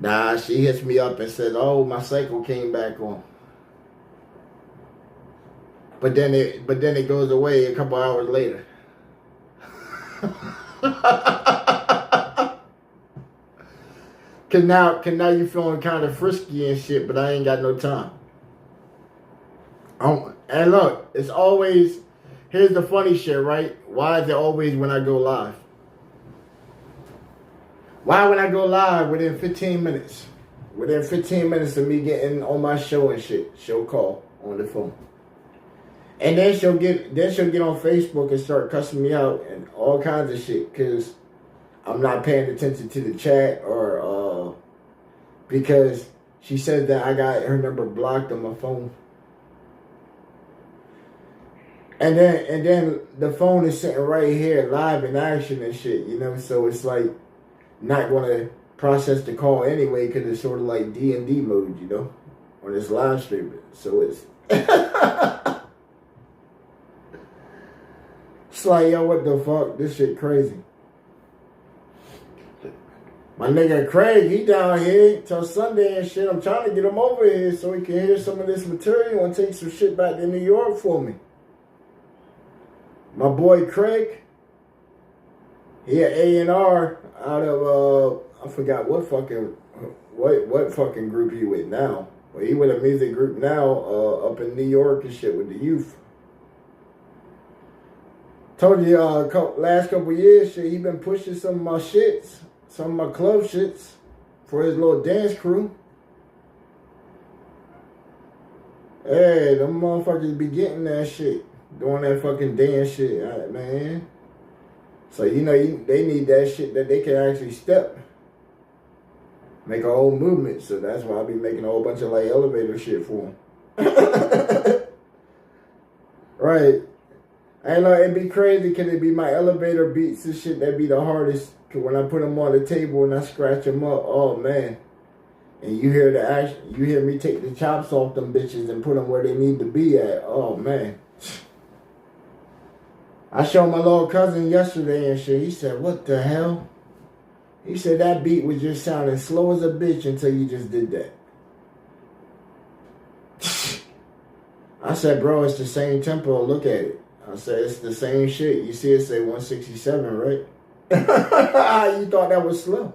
Nah, she hits me up and says, "Oh, my cycle came back on." But then it goes away a couple hours later. Cause now you feeling kind of frisky and shit, but I ain't got no time. And look, it's always, here's the funny shit, right? Why is it always when I go live? Why when I go live within 15 minutes? Within 15 minutes of me getting on my show and shit, she'll call on the phone. And then she'll get on Facebook and start cussing me out and all kinds of shit because I'm not paying attention to the chat or because she said that I got her number blocked on my phone. And then the phone is sitting right here live in action and shit, you know, so it's like not going to process the call anyway because it's sort of like D&D mode, you know, on this live streaming. So it's it's like, yo, what the fuck? This shit crazy. My nigga Craig, he down here till Sunday and shit. I'm trying to get him over here so he can hear some of this material and take some shit back to New York for me. My boy Craig, he an A&R out of, I forgot what fucking group he with now. But he with a music group now up in New York and shit with the youth. Told you last couple years, shit, he been pushing some of my shits, some of my club shits for his little dance crew. Hey, them motherfuckers be getting that shit. Doing that fucking dance shit, man. So, you know, they need that shit that they can actually step. Make a whole movement. So that's why I be making a whole bunch of, like, elevator shit for them. Right. And it'd be crazy because it'd be my elevator beats and shit that be the hardest. Because when I put them on the table and I scratch them up, oh, man. And you hear the action, you hear me take the chops off them bitches and put them where they need to be at. Oh, man. I showed my little cousin yesterday and shit. He said, what the hell? He said that beat was just sounding slow as a bitch until you just did that. I said, bro, it's the same tempo. Look at it. I said, it's the same shit. You see it say 167, right? You thought that was slow.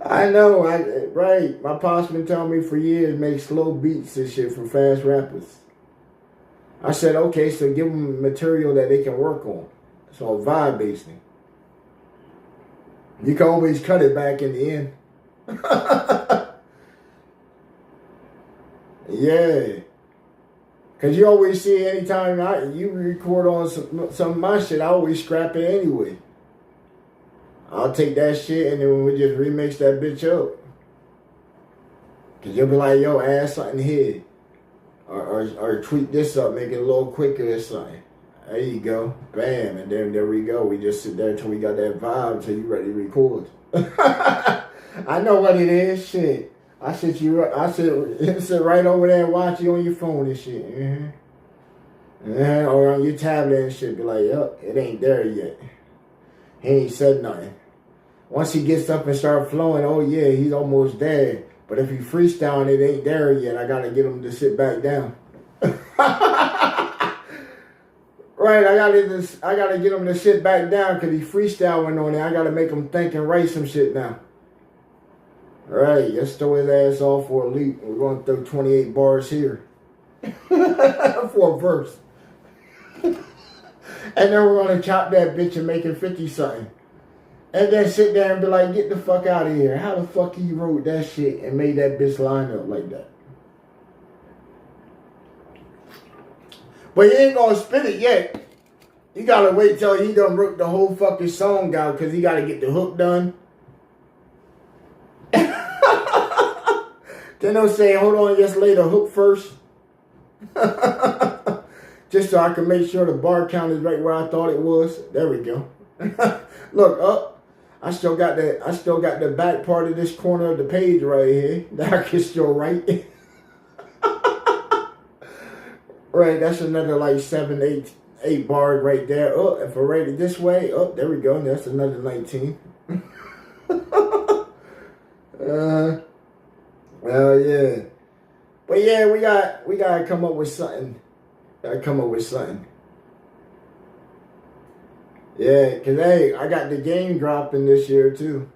I know, right. My pops been telling me for years, make slow beats and shit for fast rappers. I said, okay, so give them material that they can work on. So vibe basing. You can always cut it back in the end. Yeah. Because you always see anytime you record on some of my shit, I always scrap it anyway. I'll take that shit and then we just remix that bitch up. Because you'll be like, yo, add something here. Or tweak this up, make it a little quicker or something. There you go. Bam. And then there we go. We just sit there until we got that vibe until you ready to record. I know what it is. Shit. I sit right over there and watch you on your phone and shit. Or on your tablet and shit. Be like, yup, it ain't there yet. He ain't said nothing. Once he gets up and start flowing, oh yeah, he's almost there. But if he freestyling, it ain't there yet. I gotta get him to sit back down. Right, I gotta get him to sit back down because he freestyling on it. I gotta make him think and write some shit now. All right, let's throw his ass off for a leap. We're gonna throw 28 bars here for a verse. And then we're gonna chop that bitch and make it 50 something. And then sit there and be like, get the fuck out of here. How the fuck you wrote that shit and made that bitch line up like that? But he ain't gonna spit it yet. You gotta wait till he done wrote the whole fucking song out because he gotta get the hook done. Then they'll say, hold on, just lay the hook first. Just so I can make sure the bar count is right where I thought it was. There we go. Look up. I still got the back part of this corner of the page right here that I can still write. Right, that's another like 7, 8 8 bars right there. Oh, if I rate it this way, oh, there we go. That's another 19. Well, yeah. But yeah, we gotta come up with something. Gotta come up with something. Yeah, cause hey, I got the game dropping this year too.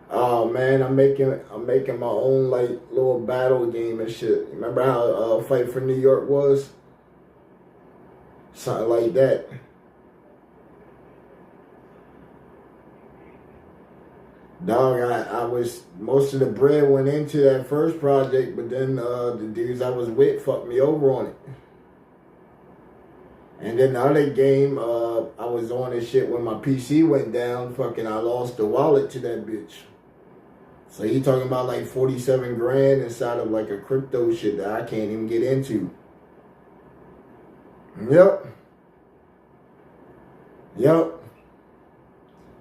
Oh man, I'm making my own like little battle game and shit. Remember how Fight for New York was? Something like that. Dog, I was, most of the bread went into that first project, but then the dudes I was with fucked me over on it. And then the other game, I was on this shit when my PC went down, fucking I lost the wallet to that bitch. So you talking about like 47 grand inside of like a crypto shit that I can't even get into. Yep.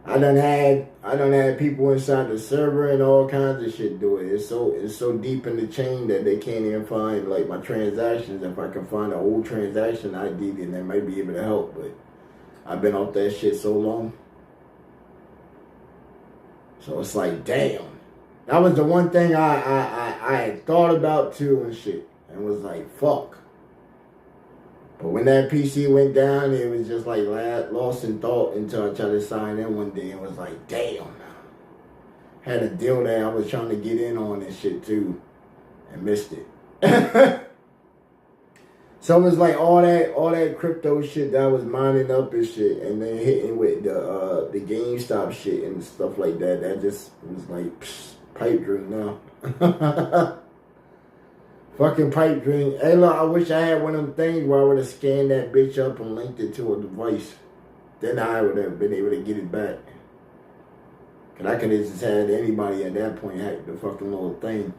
I done had people inside the server and all kinds of shit do it. It's so deep in the chain that they can't even find like my transactions. If I can find an old transaction ID, then they might be able to help. But I've been off that shit so long. So it's like, damn. That was the one thing I had thought about too and shit. And was like, fuck. But when that PC went down, it was just like lost in thought until I tried to sign in one day and was like, damn. Had a deal that I was trying to get in on and shit too. And missed it. So it was like all that crypto shit that I was mining up and shit, and then hitting with the GameStop shit and stuff like that. That just was like pipe dream now. Fucking pipe dream. Hey, look, I wish I had one of them things where I would have scanned that bitch up and linked it to a device. Then I would have been able to get it back. Cause I could have just had anybody at that point hack the fucking little thing,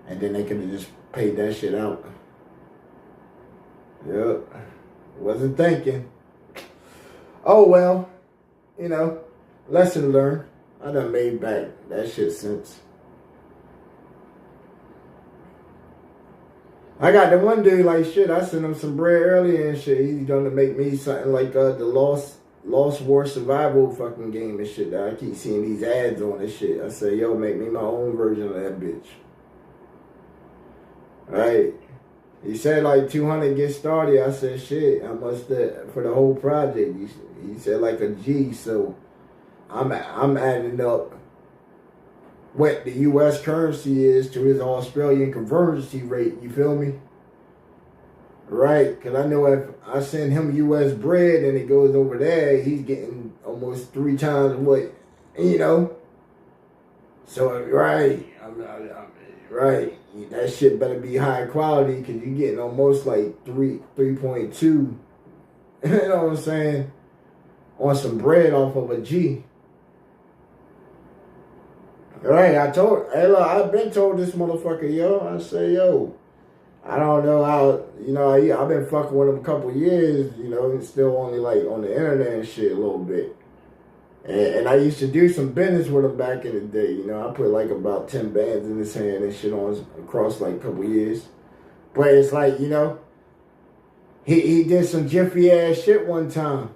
and then they could have just paid that shit out. Yep. Wasn't thinking. Oh well. You know, lesson learned. I done made back that shit since. I got the one dude like shit. I sent him some bread earlier and shit. He's gonna make me something like the Lost War Survival fucking game and shit that I keep seeing these ads on and shit. I say, yo, make me my own version of that bitch. Right? He said like 200 get started. I said, shit, how much that for the whole project? He said like a G. So I'm adding up what the U.S. currency is to his Australian conversion rate. You feel me? Right? Because I know if I send him U.S. bread and it goes over there, he's getting almost 3 times what, you know. So right, right. That shit better be high quality because you're getting almost like 3.2. You know what I'm saying? On some bread off of a G. Right, hey look, I've been told this motherfucker, yo, I say, yo, I don't know how, you know, I've been fucking with him a couple years, you know, and still only like on the internet and shit a little bit. And I used to do some business with him back in the day, you know. I put like about 10 bands in his hand and shit across like a couple years. But it's like, you know, he did some jiffy ass shit one time.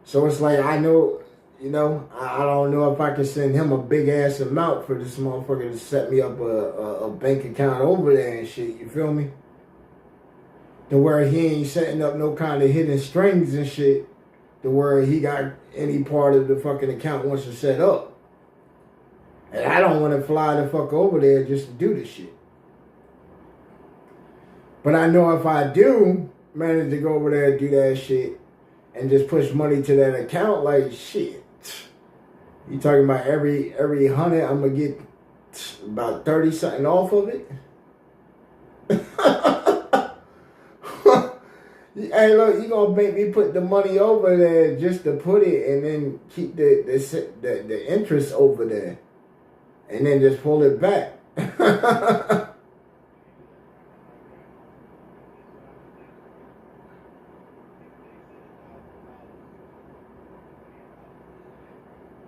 So it's like, I know, you know, I don't know if I can send him a big ass amount for this motherfucker to set me up a bank account over there and shit, you feel me? To where he ain't setting up no kind of hidden strings and shit. To where he got any part of the fucking account wants to set up. And I don't want to fly the fuck over there just to do this shit. But I know if I do manage to go over there and do that shit and just push money to that account, like shit. You talking about every 100 I'm gonna get about 30 something off of it? Hey, look, you gonna make me put the money over there just to put it, and then keep the interest over there, and then just pull it back.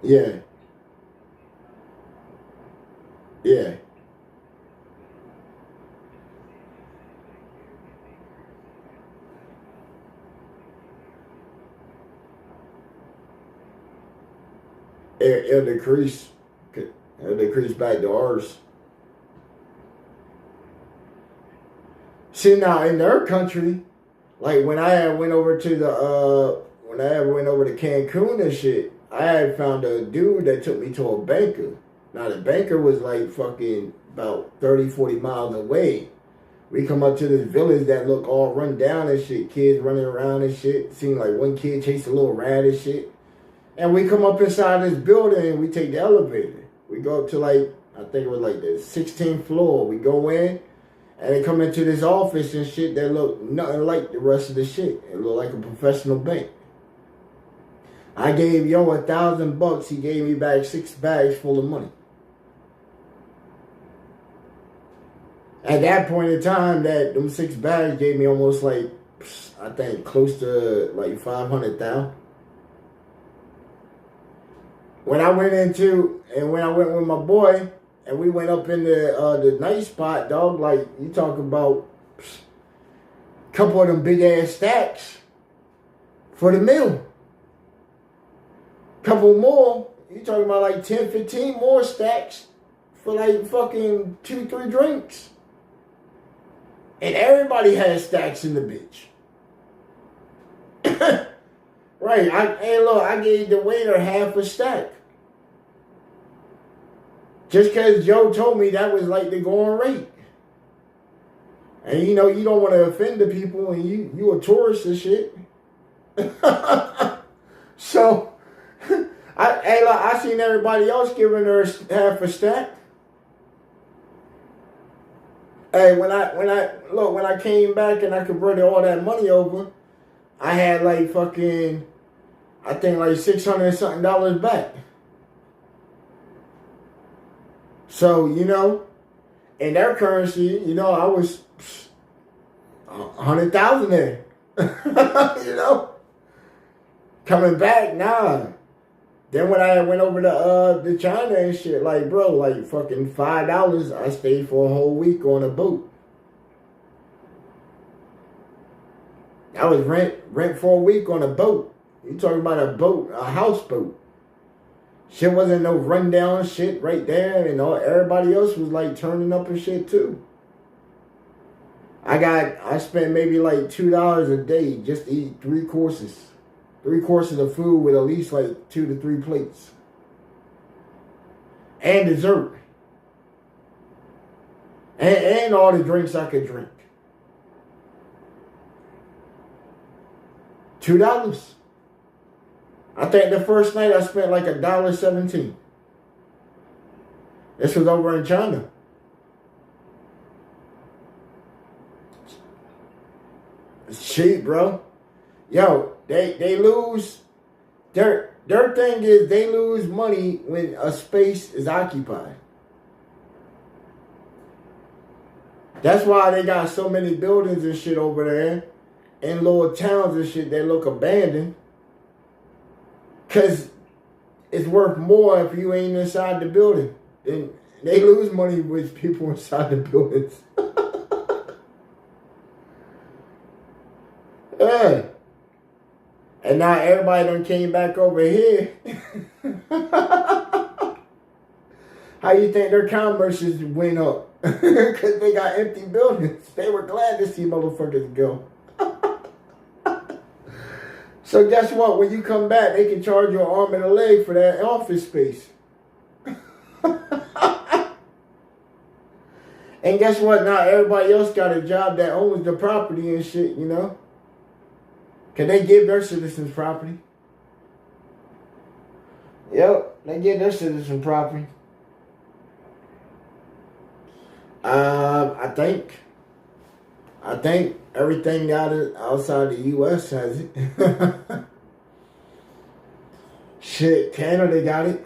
Yeah. Yeah. it'll decrease. It'll decrease back to ours. See, now in their country, like when I went over to Cancun and shit, I had found a dude that took me to a banker. Now the banker was like fucking about 30, 40 miles away. We come up to this village that look all run down and shit. Kids running around and shit. Seemed like one kid chased a little rat and shit. And we come up inside this building and we take the elevator. We go up to like, I think it was like the 16th floor. We go in and they come into this office and shit that look nothing like the rest of the shit. It looked like a professional bank. I gave Yo $1,000. He gave me back 6 bags full of money. At that point in time, that them 6 bags gave me almost like, I think close to like 500,000. When I went with my boy, and we went up in the night spot, dog, like you talking about a couple of them big ass stacks for the meal. Couple more, you talking about like 10, 15 more stacks for like fucking 2, 3 drinks. And everybody has stacks in the bitch. Right, I gave the waiter half a stack. Just because Joe told me that was like the going rate. And you know, you don't want to offend the people and you a tourist and shit. So, I seen everybody else giving her half a stack. Hey, when I came back and I converted all that money over, I had like fucking, I think like $600 and something back. So, you know, in their currency, you know, I was 100,000 there. You know, coming back, nah. Then when I went over to China and shit, like, bro, like fucking $5, I stayed for a whole week on a boat. I was rent for a week on a boat. You talking about a boat, a houseboat. Shit wasn't no rundown shit right there, and everybody else was like turning up and shit too. I spent maybe like $2 a day just to eat 3 courses. 3 courses of food with at least like 2 to 3 plates. And dessert. And all the drinks I could drink. $2. I think the first night I spent like $1.17. This was over in China. It's cheap, bro. Yo, they lose. Their thing is they lose money when a space is occupied. That's why they got so many buildings and shit over there in little towns and shit that look abandoned. Because it's worth more if you ain't inside the building. Then they lose money with people inside the buildings. Yeah. And now everybody done came back over here. How you think their commerces went up? Because they got empty buildings. They were glad to see motherfuckers go. So guess what? When you come back, they can charge you an arm and a leg for that office space. And guess what? Now everybody else got a job that owns the property and shit, you know? Can they give their citizens property? Yep, they give their citizens property. I think everything outside the U.S. has it. Shit, Canada got it.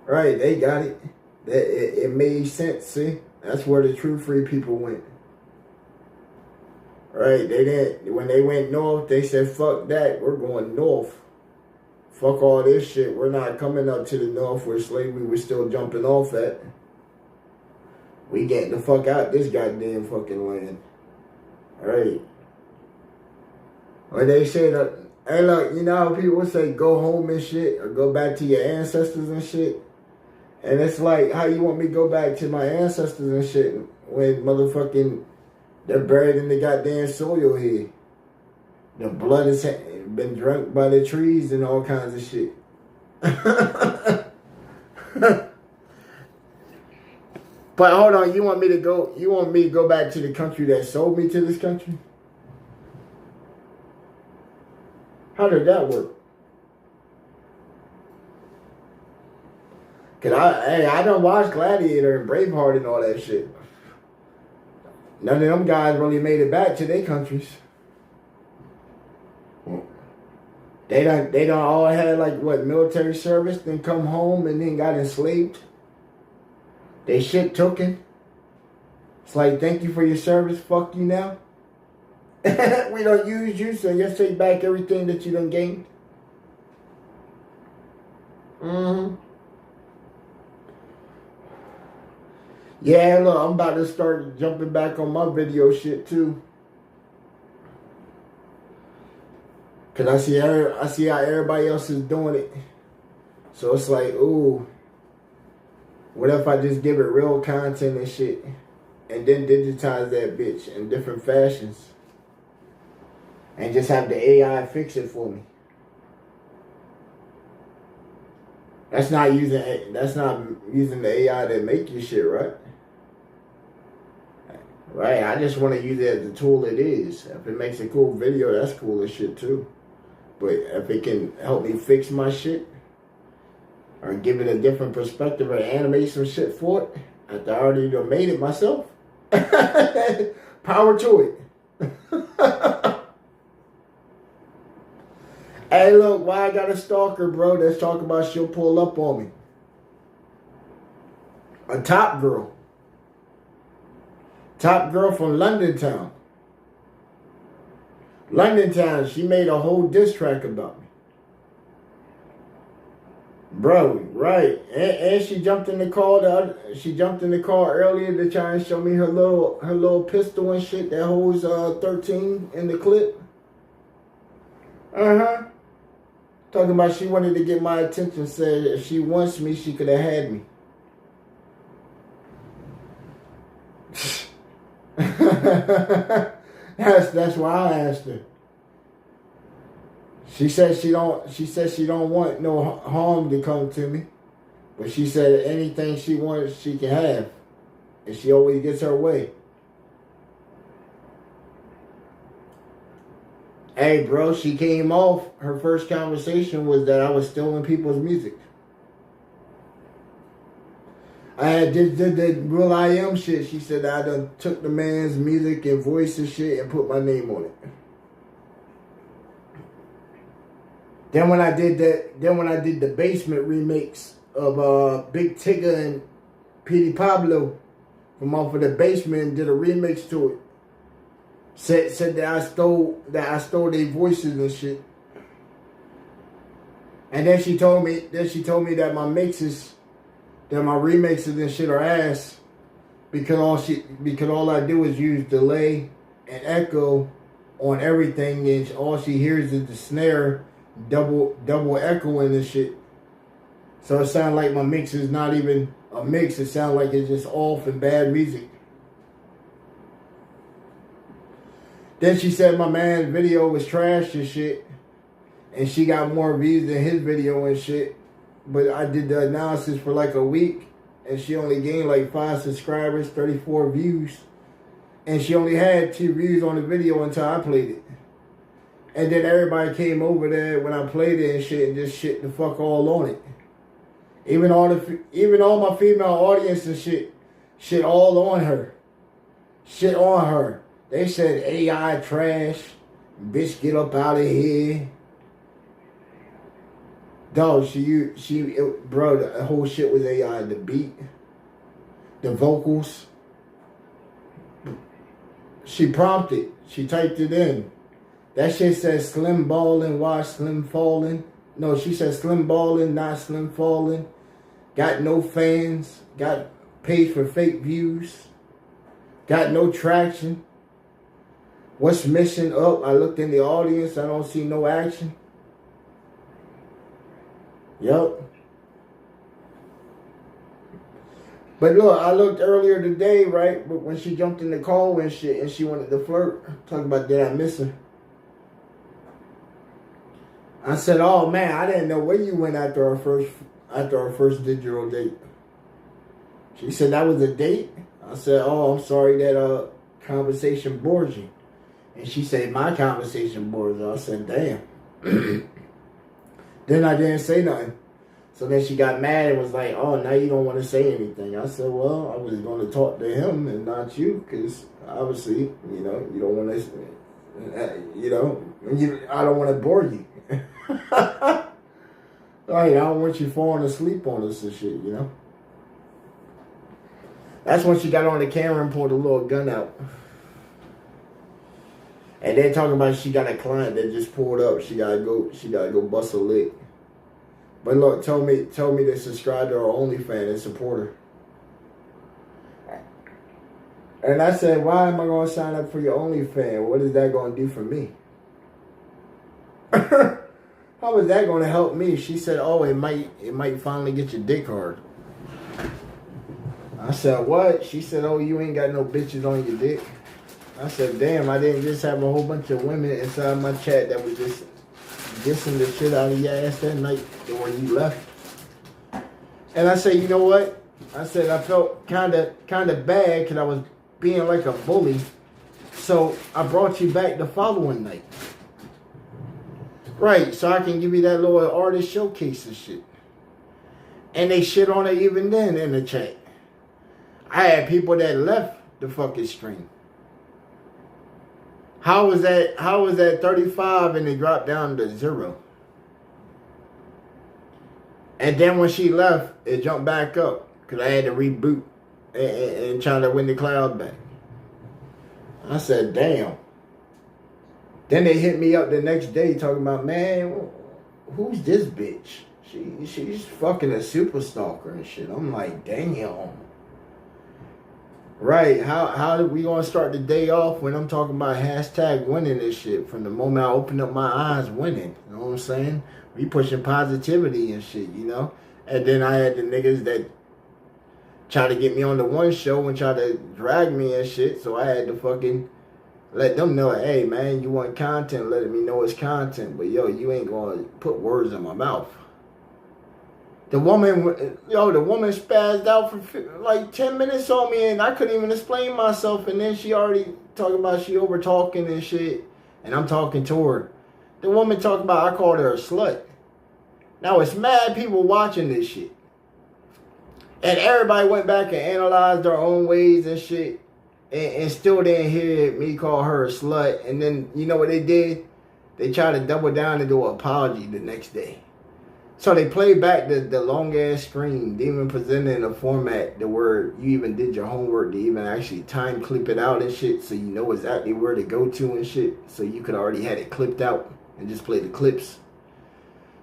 Right, they got it. It made sense, see? That's where the true free people went. Right, they didn't. When they went north, they said, fuck that, we're going north. Fuck all this shit. We're not coming up to the north where slavery was still jumping off at. We getting the fuck out this goddamn fucking land. Right. When they said that Hey, look, you know how people say go home and shit, or go back to your ancestors and shit? And it's like, how you want me to go back to my ancestors and shit when motherfucking they're buried in the goddamn soil here? The blood has been drunk by the trees and all kinds of shit. But hold on, you want me to go back to the country that sold me to this country? How did that work? Cause I don't watch Gladiator and Braveheart and all that shit. None of them guys really made it back to their countries. They don't all had like what, military service, then come home and then got enslaved. They shit token. It's like, thank you for your service, fuck you now. We don't use you, so you take back everything that you done gained. Yeah, look, I'm about to start jumping back on my video shit too. Cause I see how everybody else is doing it. So it's like, ooh, what if I just give it real content and shit, and then digitize that bitch in different fashions, and just have the AI fix it for me? That's not using the AI that make you shit, right? Right, I just want to use it as the tool it is. If it makes a cool video, that's cool as shit too. But if it can help me fix my shit, or give it a different perspective, or animate some shit for it, after I already done made it myself, power to it. Hey, look, why I got a stalker, bro, that's talking about she'll pull up on me. A top girl. Top girl from London Town. London Town, she made a whole diss track about me. Bro, right. And she jumped in the car. She jumped in the car earlier to try and show me her little pistol and shit that holds 13 in the clip. Talking about she wanted to get my attention. Said if she wants me, she could have had me. That's why I asked her. She said she don't want no harm to come to me, but she said anything she wants she can have, and she always gets her way. Hey, bro, she came off. Her first conversation was that I was stealing people's music. I had did the Real I Am shit. She said I done took the man's music and voice and shit and put my name on it. Then when I did the Basement remix of Big Tigger and Petey Pablo from off of the Basement and did a remix to it. Said that I stole their voices and shit. And then she told me that my mixes, that my remixes and shit are ass because all I do is use delay and echo on everything, and all she hears is the snare double echoing and shit. So it sounds like my mix is not even a mix. It sounds like it's just off and bad music. Then she said my man's video was trash and shit, and she got more views than his video and shit. But I did the analysis for like a week, and she only gained like 5 subscribers, 34 views. And she only had 2 views on the video until I played it. And then everybody came over there when I played it and shit, and just shit the fuck all on it. Even all my female audience and shit all on her. Shit on her. They said AI trash. Bitch, get up out of here. Dog, bro, the whole shit was AI. The beat, the vocals. She prompted. She typed it in. That shit says slim ballin', watch slim fallin'. No, she said slim ballin', not slim fallin'. Got no fans. Got paid for fake views. Got no traction. What's missing up? I looked in the audience. I don't see no action. Yup. But look, I looked earlier today, right? But when she jumped in the car and shit, and she wanted to flirt, talking about did I miss her? I said, "Oh man, I didn't know where you went after our first digital date." She said, "That was a date?" I said, "Oh, I'm sorry that conversation bores you." And she said, "My conversation bores her." I said, "Damn." Then I didn't say nothing. So then she got mad and was like, "Oh, now you don't want to say anything." I said, "Well, I was going to talk to him and not you, because obviously, you don't want to, I don't want to bore you." Like, I don't want you falling asleep on us and shit, That's when she got on the camera and pulled a little gun out. And then talking about she got a client that just pulled up. She gotta go bust a lick. But look, told me to subscribe to her OnlyFans and support her. And I said, "Why am I gonna sign up for your OnlyFans? What is that gonna do for me?" How is that gonna help me? She said, "Oh, it might finally get your dick hard." I said, "What?" She said, "Oh, you ain't got no bitches on your dick." I said, "Damn, I didn't just have a whole bunch of women inside my chat that was just dissing the shit out of your ass that night when you left." And I said, "You know what?" I said, "I felt kind of bad because I was being like a bully. So I brought you back the following night. Right, so I can give you that little artist showcase and shit." And they shit on it even then in the chat. I had people that left the fucking stream. How was that 35 and it dropped down to 0? And then when she left, it jumped back up because I had to reboot and try to win the cloud back. I said, "Damn." Then they hit me up the next day talking about, "Man, who's this bitch? She's fucking a super stalker and shit." I'm like, "Damn." Right, how are we gonna start the day off when I'm talking about hashtag winning this shit from the moment I open up my eyes winning? You know what I'm saying? We pushing positivity and shit, And then I had the niggas that try to get me on the one show and try to drag me and shit, so I had to fucking let them know, "Hey man, you want content, letting me know it's content, but yo, you ain't gonna put words in my mouth." The woman spazzed out for like 10 minutes on me and I couldn't even explain myself. And then she already talking about she over talking and shit. And I'm talking to her. The woman talking about I called her a slut. Now it's mad people watching this shit. And everybody went back and analyzed their own ways and shit. And still didn't hear me call her a slut. And then, you know what they did? They tried to double down and do an apology the next day. So they played back the long-ass stream, they even presented in a format where you even did your homework to even actually time clip it out and shit, so you know exactly where to go to and shit, so you could already had it clipped out and just play the clips.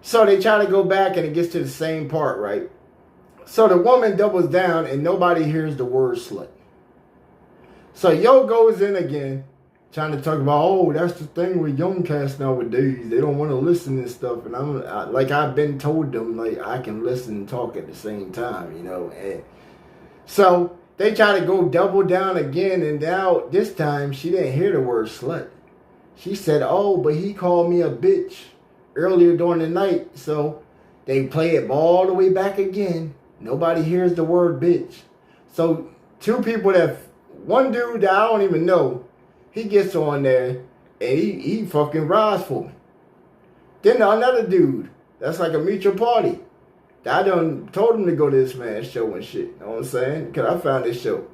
So they try to go back and it gets to the same part, right? So the woman doubles down and nobody hears the word slut. So Yo goes in again, trying to talk about, "Oh, that's the thing with young cats nowadays. They don't want to listen and stuff." And I've been told them, like, I can listen and talk at the same time, And so they try to go double down again. And now this time she didn't hear the word slut. She said, "Oh, but he called me a bitch earlier during the night." So they play it all the way back again. Nobody hears the word bitch. So two people one dude that I don't even know, he gets on there and he fucking rides for me. Then another dude, that's like a mutual party. I done told him to go to this man's show and shit. You know what I'm saying? Because I found this show.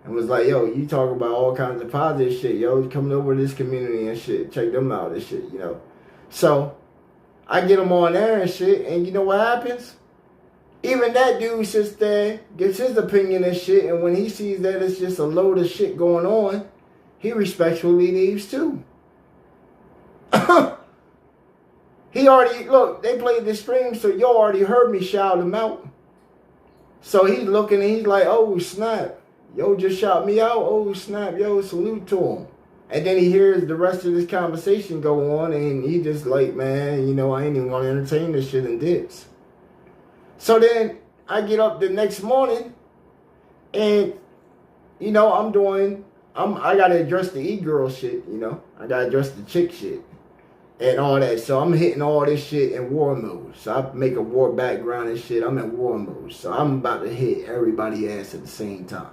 And was like, "Yo, you talk about all kinds of positive shit. Yo, coming over to this community and shit. Check them out and shit, So I get him on there and shit. And you know what happens? Even that dude sits there, gives his opinion and shit. And when he sees that it's just a load of shit going on, he respectfully leaves too. He already, look, they played the stream, so Yo already heard me shout him out. So he's looking and he's like, "Oh, snap. Yo just shout me out. Oh, snap. Yo, salute to him." And then he hears the rest of this conversation go on, and he just like, man, you know, I ain't even want to entertain this shit and dips. So then I get up the next morning, and, you know, I got to address the e-girl shit, you know. I got to address the chick shit and all that. So I'm hitting all this shit in war mode. So I make a war background and shit. I'm in war mode. So I'm about to hit everybody's ass at the same time.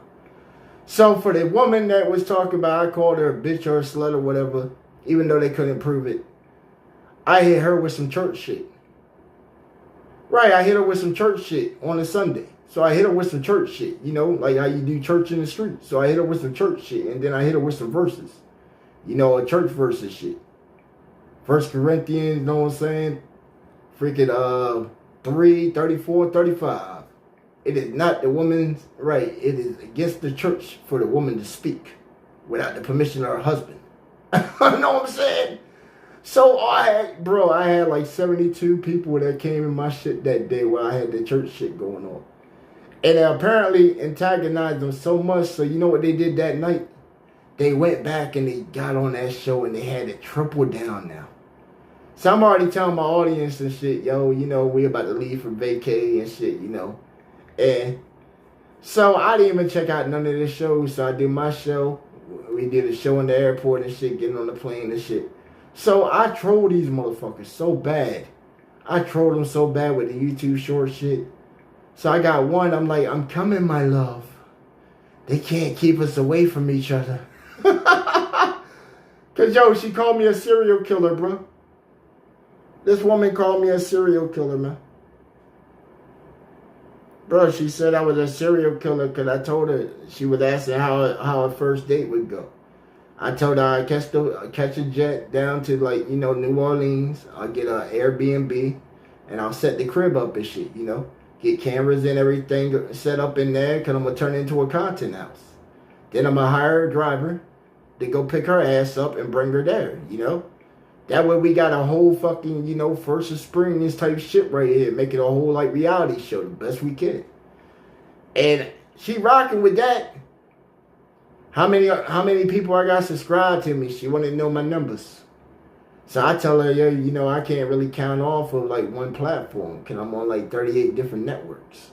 So for the woman that was talking about, I called her a bitch or a slut or whatever, even though they couldn't prove it, I hit her with some church shit. Right, I hit her with some church shit on a Sunday. So I hit her with some church shit, you know, like how you do church in the street. So I hit her with some church shit, and then I hit her with some verses. You know, a church verses shit. 1 Corinthians, you know what I'm saying? Freaking 3, 34, 35. It is not the woman's right. It is against the church for the woman to speak without the permission of her husband. You know what I'm saying? So I had like 72 people that came in my shit that day where I had the church shit going on. And they apparently antagonized them so much, so you know what they did that night? They went back and they got on that show and they had it triple down now. So I'm already telling my audience and shit, yo, you know, we about to leave for vacay and shit, you know. And so I didn't even check out none of the shows. So I did my show. We did a show in the airport and shit, getting on the plane and shit. So I trolled these motherfuckers so bad. I trolled them so bad with the YouTube short shit. So I got one, I'm like, I'm coming, my love. They can't keep us away from each other. Because, yo, she called me a serial killer, bro. This woman called me a serial killer, man. Bro, she said I was a serial killer because I told her, she was asking how a first date would go. I told her I'd catch a jet down to, like, you know, New Orleans. I'll get an Airbnb, and I'll set the crib up and shit, you know. Get cameras and everything set up in there because I'm going to turn it into a content house. Then I'm going to hire a driver to go pick her ass up and bring her there, you know. That way we got a whole fucking, you know, first of spring, this type shit right here. Make it a whole, like, reality show the best we can. And she rocking with that. How many people I got subscribed to me? She wanted to know my numbers. So I tell her, yo, you know, I can't really count off of, like, one platform because I'm on, like, 38 different networks.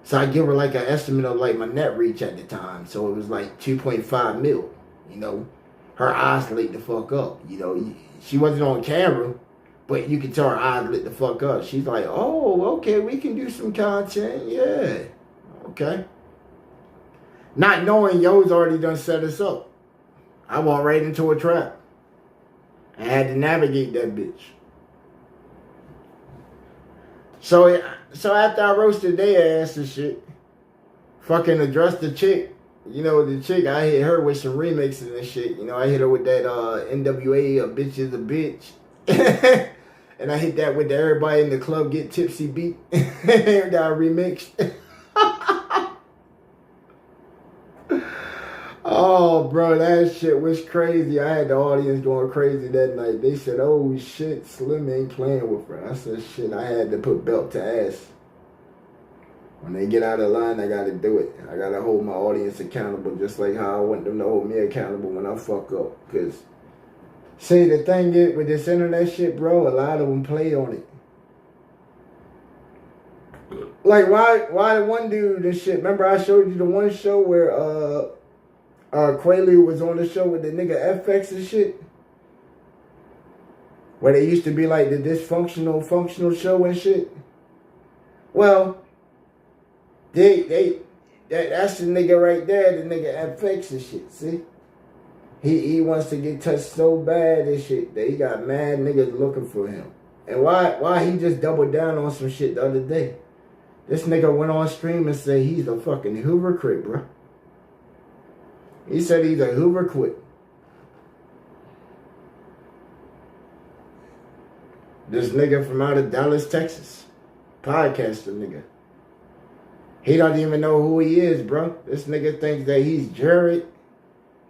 So I give her, like, an estimate of, like, my net reach at the time. So it was, like, 2.5 mil, you know. Her eyes lit the fuck up, you know. She wasn't on camera, but you could tell her eyes lit the fuck up. She's like, oh, okay, we can do some content, yeah. Okay. Not knowing Yo's already done set us up. I walked right into a trap. I had to navigate that bitch. So after I roasted their ass and shit, fucking addressed the chick. You know, the chick, I hit her with some remixes and shit. You know, I hit her with that NWA, a bitch is a bitch. And I hit that with the Everybody in the Club Get Tipsy beat. That I remixed. Oh, bro, that shit was crazy. I had the audience going crazy that night. They said, oh, shit, Slim ain't playing with her. I said, shit, I had to put belt to ass. When they get out of line, I got to do it. I got to hold my audience accountable just like how I want them to hold me accountable when I fuck up. Because, see, the thing is, with this internet shit, bro, a lot of them play on it. Like, why the one dude and shit? Remember I showed you the one show where Quaalude was on the show with the nigga FX and shit? Where they used to be like the dysfunctional, functional show and shit? Well, that's the nigga right there, the nigga FX and shit, see? He wants to get touched so bad and shit that he got mad niggas looking for him. And why he just doubled down on some shit the other day? This nigga went on stream and said he's a fucking hypocrite, bro. He said he's a hypocrite. This nigga from out of Dallas, Texas. Podcaster nigga. He don't even know who he is, bro. This nigga thinks that he's Jared.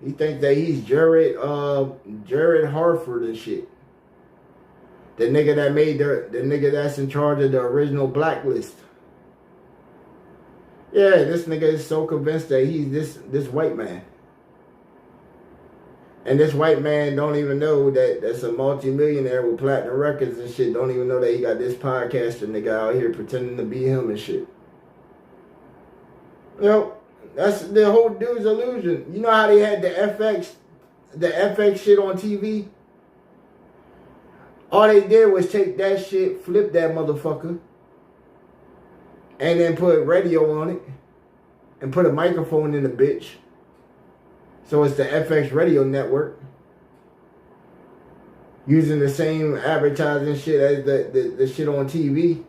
He thinks that he's Jared Harford and shit. The nigga that made the nigga that's in charge of the original Blacklist. Yeah, this nigga is so convinced that he's this white man. And this white man don't even know that's a multi-millionaire with platinum records and shit. Don't even know that he got this podcaster nigga out here pretending to be him and shit. You know, that's the whole dude's illusion. You know how they had the FX shit on TV? All they did was take that shit, flip that motherfucker, and then put radio on it, and put a microphone in the bitch. So it's the FX radio network. Using the same advertising shit as the shit on TV.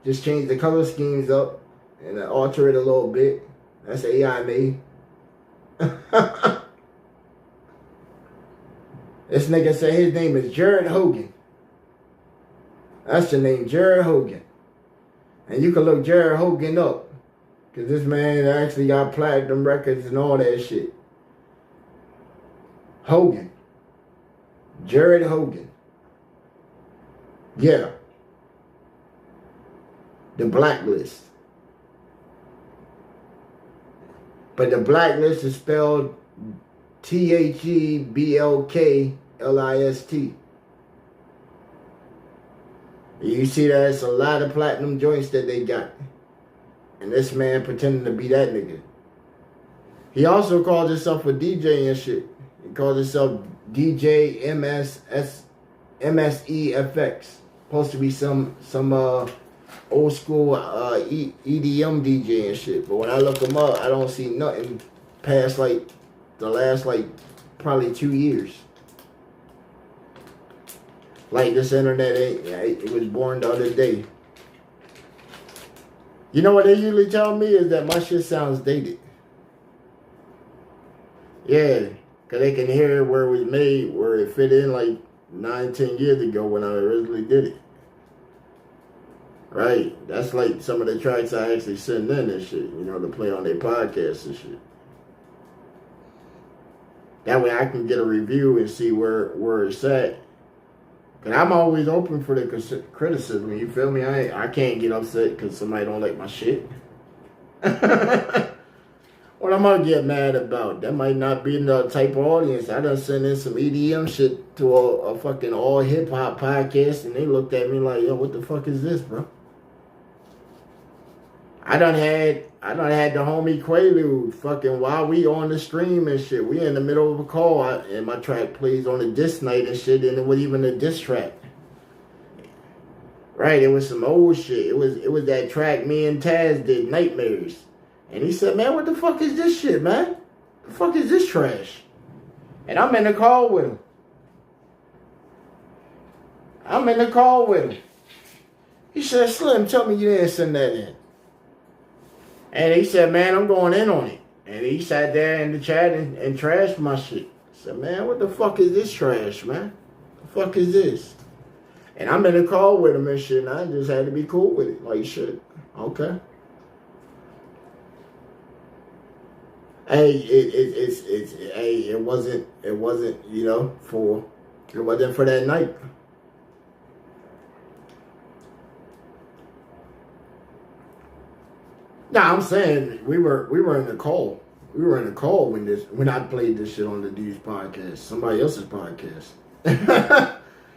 Just change the color schemes up and alter it a little bit. That's AI made. This nigga said his name is Jared Hogan. That's the name, Jared Hogan. And you can look Jared Hogan up. Because this man actually got platinum records and all that shit. Hogan. Jared Hogan. Yeah. The Blacklist. But the Blacklist is spelled THEBLKLIST. You see that it's a lot of platinum joints that they got. And this man pretending to be that nigga. He also calls himself a DJ and shit. He calls himself DJ MSEFX. Supposed to be some old school EDM DJ and shit. But when I look him up, I don't see nothing past like the last probably 2 years. Like this internet it was born the other day. You know what they usually tell me is that my shit sounds dated. Yeah, because they can hear where it was made, where it fit in like 9-10 years ago when I originally did it. Right? That's like some of the tracks I actually send in and shit, you know, to play on their podcasts and shit. That way I can get a review and see where it's at. And I'm always open for the criticism, you feel me? I can't get upset because somebody don't like my shit. What am I gonna get mad about? That might not be the type of audience. I done sent in some EDM shit to a fucking all hip hop podcast and they looked at me like, yo, what the fuck is this, bro? I done had the homie Quaalude fucking while we on the stream and shit. We in the middle of a call and my track plays on a diss night and shit, and it wasn't even a diss track. Right, it was some old shit. It was that track me and Taz did, Nightmares. And he said, man, what the fuck is this shit, man? The fuck is this trash? And I'm in the call with him. He said, Slim, tell me you didn't send that in. And he said, man, I'm going in on it. And he sat there in the chat and trashed my shit. I said, man, what the fuck is this trash, man? The fuck is this? And I'm in the call with him and shit, and I just had to be cool with it. Like, shit, okay. Hey, it wasn't, you know, it wasn't for that night. Nah, I'm saying we were in the call. We were in the call when I played this shit on the dude's podcast, somebody else's podcast.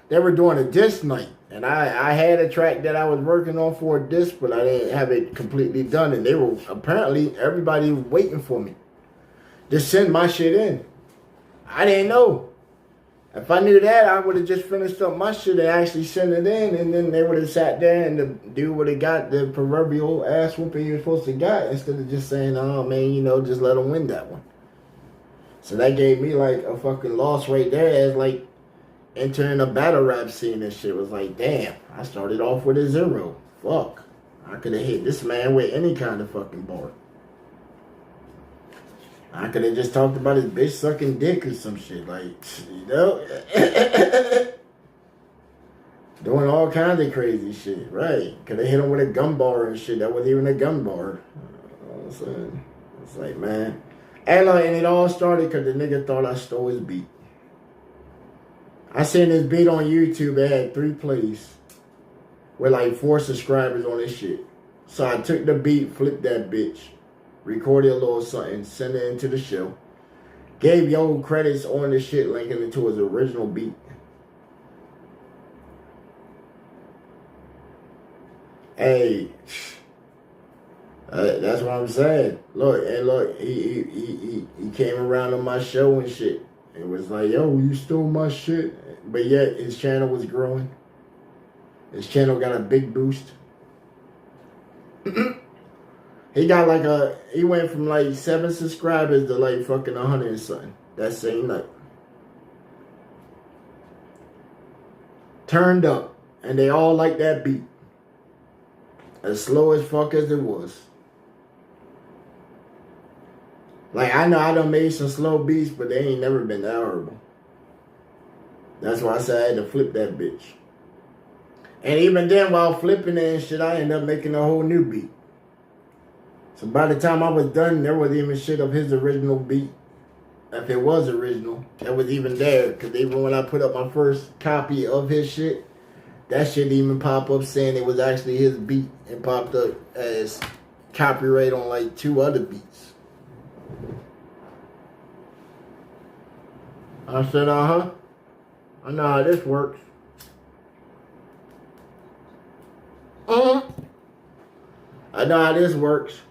They were doing a disc night, and I had a track that I was working on for a disc, but I didn't have it completely done, and they were apparently everybody was waiting for me to send my shit in. I didn't know. If I knew that, I would have just finished up my shit and actually sent it in, and then they would have sat there and the dude would have got the proverbial ass whooping he was supposed to get instead of just saying, oh man, you know, just let him win that one. So that gave me like a fucking loss right there as like entering a battle rap scene and shit. Was like, damn, I started off with a 0. Fuck. I could have hit this man with any kind of fucking bar. I could have just talked about his bitch sucking dick or some shit, like, you know? Doing all kinds of crazy shit, right? Could have hit him with a gun bar and shit. That wasn't even a gun bar. You know what I'm saying? It's like, man. And it all started because the nigga thought I stole his beat. I seen this beat on YouTube. It had 3 plays with like 4 subscribers on this shit. So I took the beat, flipped that bitch, recorded a little something, sent it into the show. Gave Yo credits on the shit linking it to his original beat. Hey, that's what I'm saying. Look, he came around on my show and shit. And was like, yo, you stole my shit. But yet, his channel was growing. His channel got a big boost. He got he went from like 7 subscribers to like fucking 100 and something that same night. Turned up. And they all liked that beat. As slow as fuck as it was. Like, I know I done made some slow beats, but they ain't never been that horrible. That's why I said I had to flip that bitch. And even then, while flipping it and shit, I ended up making a whole new beat. So by the time I was done, there wasn't even shit of his original beat. If it was original, that was even there. Because even when I put up my first copy of his shit, that shit even pop up saying it was actually his beat. It popped up as copyright on like 2 other beats. I said, I know how this works. I know how this works.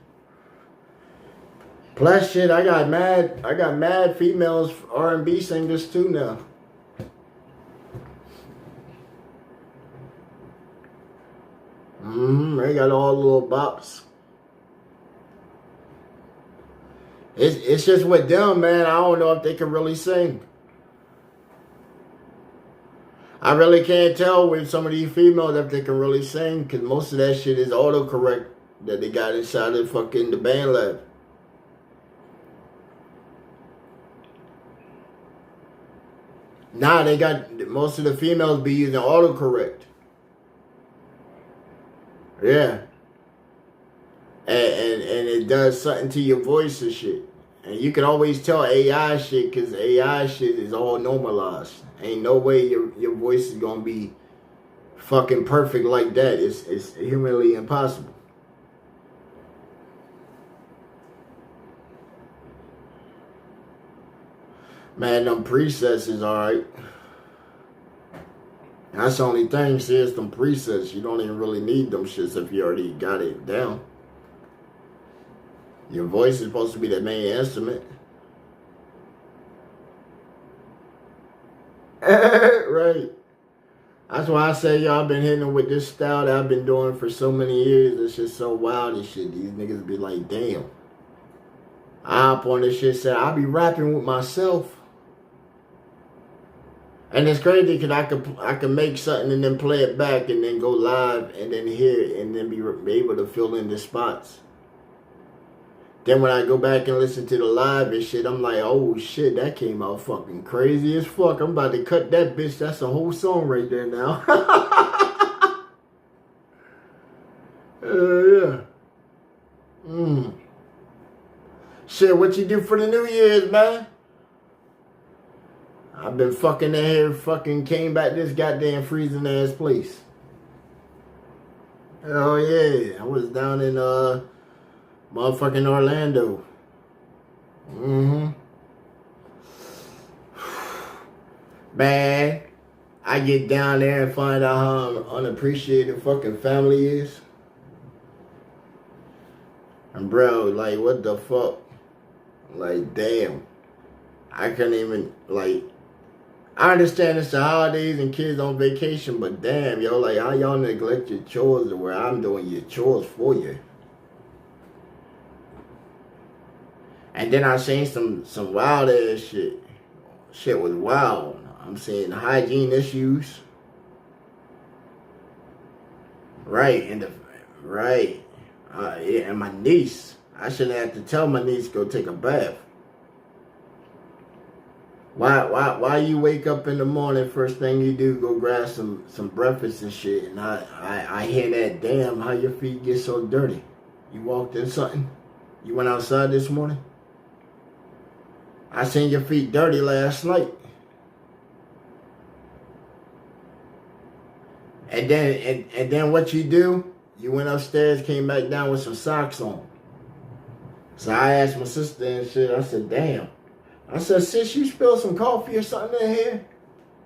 Plus shit, I got mad females R&B singers too now. They got all the little bops. It's just with them, man. I don't know if they can really sing. I really can't tell with some of these females if they can really sing, because most of that shit is autocorrect that they got inside of fucking the band lab. Nah, they got most of the females be using autocorrect. Yeah. And it does something to your voice and shit. And you can always tell AI shit, because AI shit is all normalized. Ain't no way your voice is going to be fucking perfect like that. It's humanly impossible. Man, them presets is alright. That's the only thing, see, is them presets. You don't even really need them shits if you already got it down. Your voice is supposed to be the main instrument. Right. That's why I say, y'all been hitting with this style that I've been doing for so many years. It's just so wild and shit. These niggas be like, damn. I hop on this shit, say, I be rapping with myself. And it's crazy because I can make something and then play it back and then go live and then hear it and then be able to fill in the spots. Then when I go back and listen to the live and shit, I'm like, oh shit, that came out fucking crazy as fuck. I'm about to cut that bitch. That's a whole song right there now. Yeah. Shit, what you do for the New Year's, man? I've been fucking in here, fucking came back this goddamn freezing ass place. Oh yeah, I was down in motherfucking Orlando. Man, I get down there and find out how unappreciated fucking family is. And bro, like, what the fuck? Like, damn. I couldn't even, like, I understand it's the holidays and kids on vacation, but damn, yo, like, how y'all neglect your chores to where I'm doing your chores for you? And then I seen some wild ass shit. Shit was wild. I'm seeing hygiene issues. Right, and yeah, and my niece. I shouldn't have to tell my niece to go take a bath. Why you wake up in the morning, first thing you do, go grab some breakfast and shit, and I hear that, damn, how your feet get so dirty. You walked in something? You went outside this morning? I seen your feet dirty last night. And then what you do? You went upstairs, came back down with some socks on. So I asked my sister and shit, I said, damn. I said, sis, you spilled some coffee or something in here?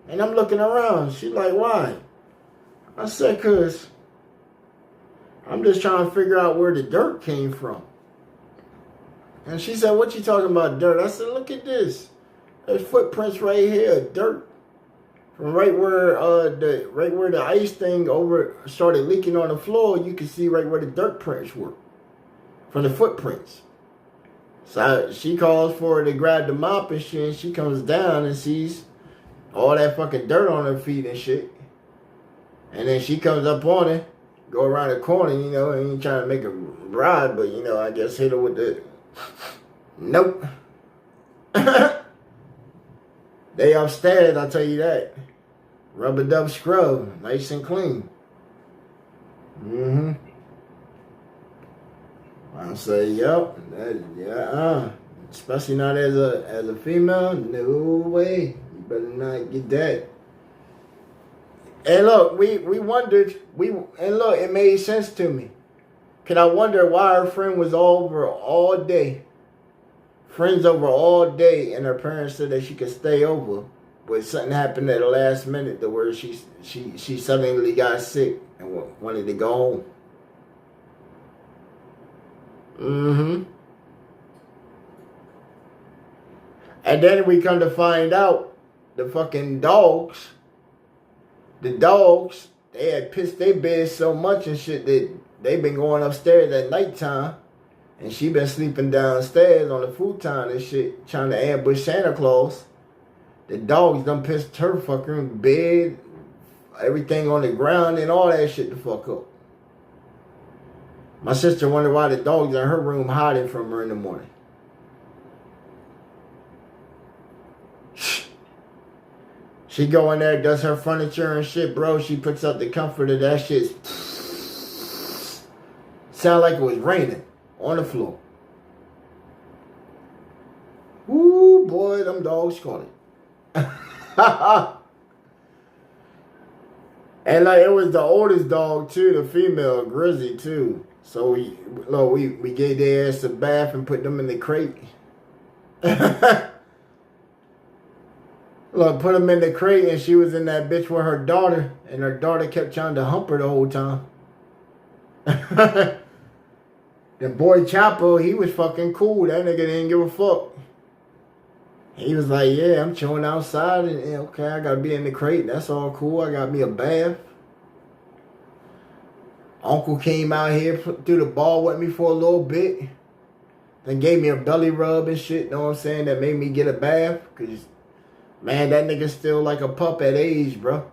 And I'm looking around. She's like, why? I said, cause I'm just trying to figure out where the dirt came from. And she said, what you talking about, dirt? I said, look at this. There's footprints right here, dirt. From right where the ice thing over started leaking on the floor, you can see right where the dirt prints were. From the footprints. So she calls for her to grab the mop and shit, and she comes down and sees all that fucking dirt on her feet and shit. And then she comes up on it, go around the corner, you know, and ain't trying to make a ride, but, you know, I guess hit her with the... Nope. They upstairs, I'll tell you that. Rubber dub scrub, nice and clean. Mm-hmm. I say, yep, especially not as a female, no way. You better not get that. And look, we wondered, and look, it made sense to me. Cause I wonder why her friend was over all day. Friends over all day, and her parents said that she could stay over. But something happened at the last minute to where she suddenly got sick and wanted to go home. Mm-hmm. And then we come to find out the fucking dogs, they had pissed their beds so much and shit that they been going upstairs at nighttime, and she been sleeping downstairs on the futon and shit, trying to ambush Santa Claus. The dogs done pissed her fucking bed, everything on the ground and all that shit the fuck up. My sister wondered why the dogs in her room hiding from her in the morning. She go in there, does her furniture and shit, bro. She puts up the comforter. That shit sound like it was raining on the floor. Ooh, boy, them dogs caught it. And like it was the oldest dog too, the female, Grizzly too. So we gave their ass a bath and put them in the crate. Look, put them in the crate, and she was in that bitch with her daughter, and her daughter kept trying to hump her the whole time. The boy Chapo, he was fucking cool. That nigga didn't give a fuck. He was like, yeah, I'm chilling outside, and okay, I gotta be in the crate. That's all cool. I got me a bath. Uncle came out here, threw the ball with me for a little bit. Then gave me a belly rub and shit, know what I'm saying? That made me get a bath. Because, man, that nigga still like a pup at age, bro.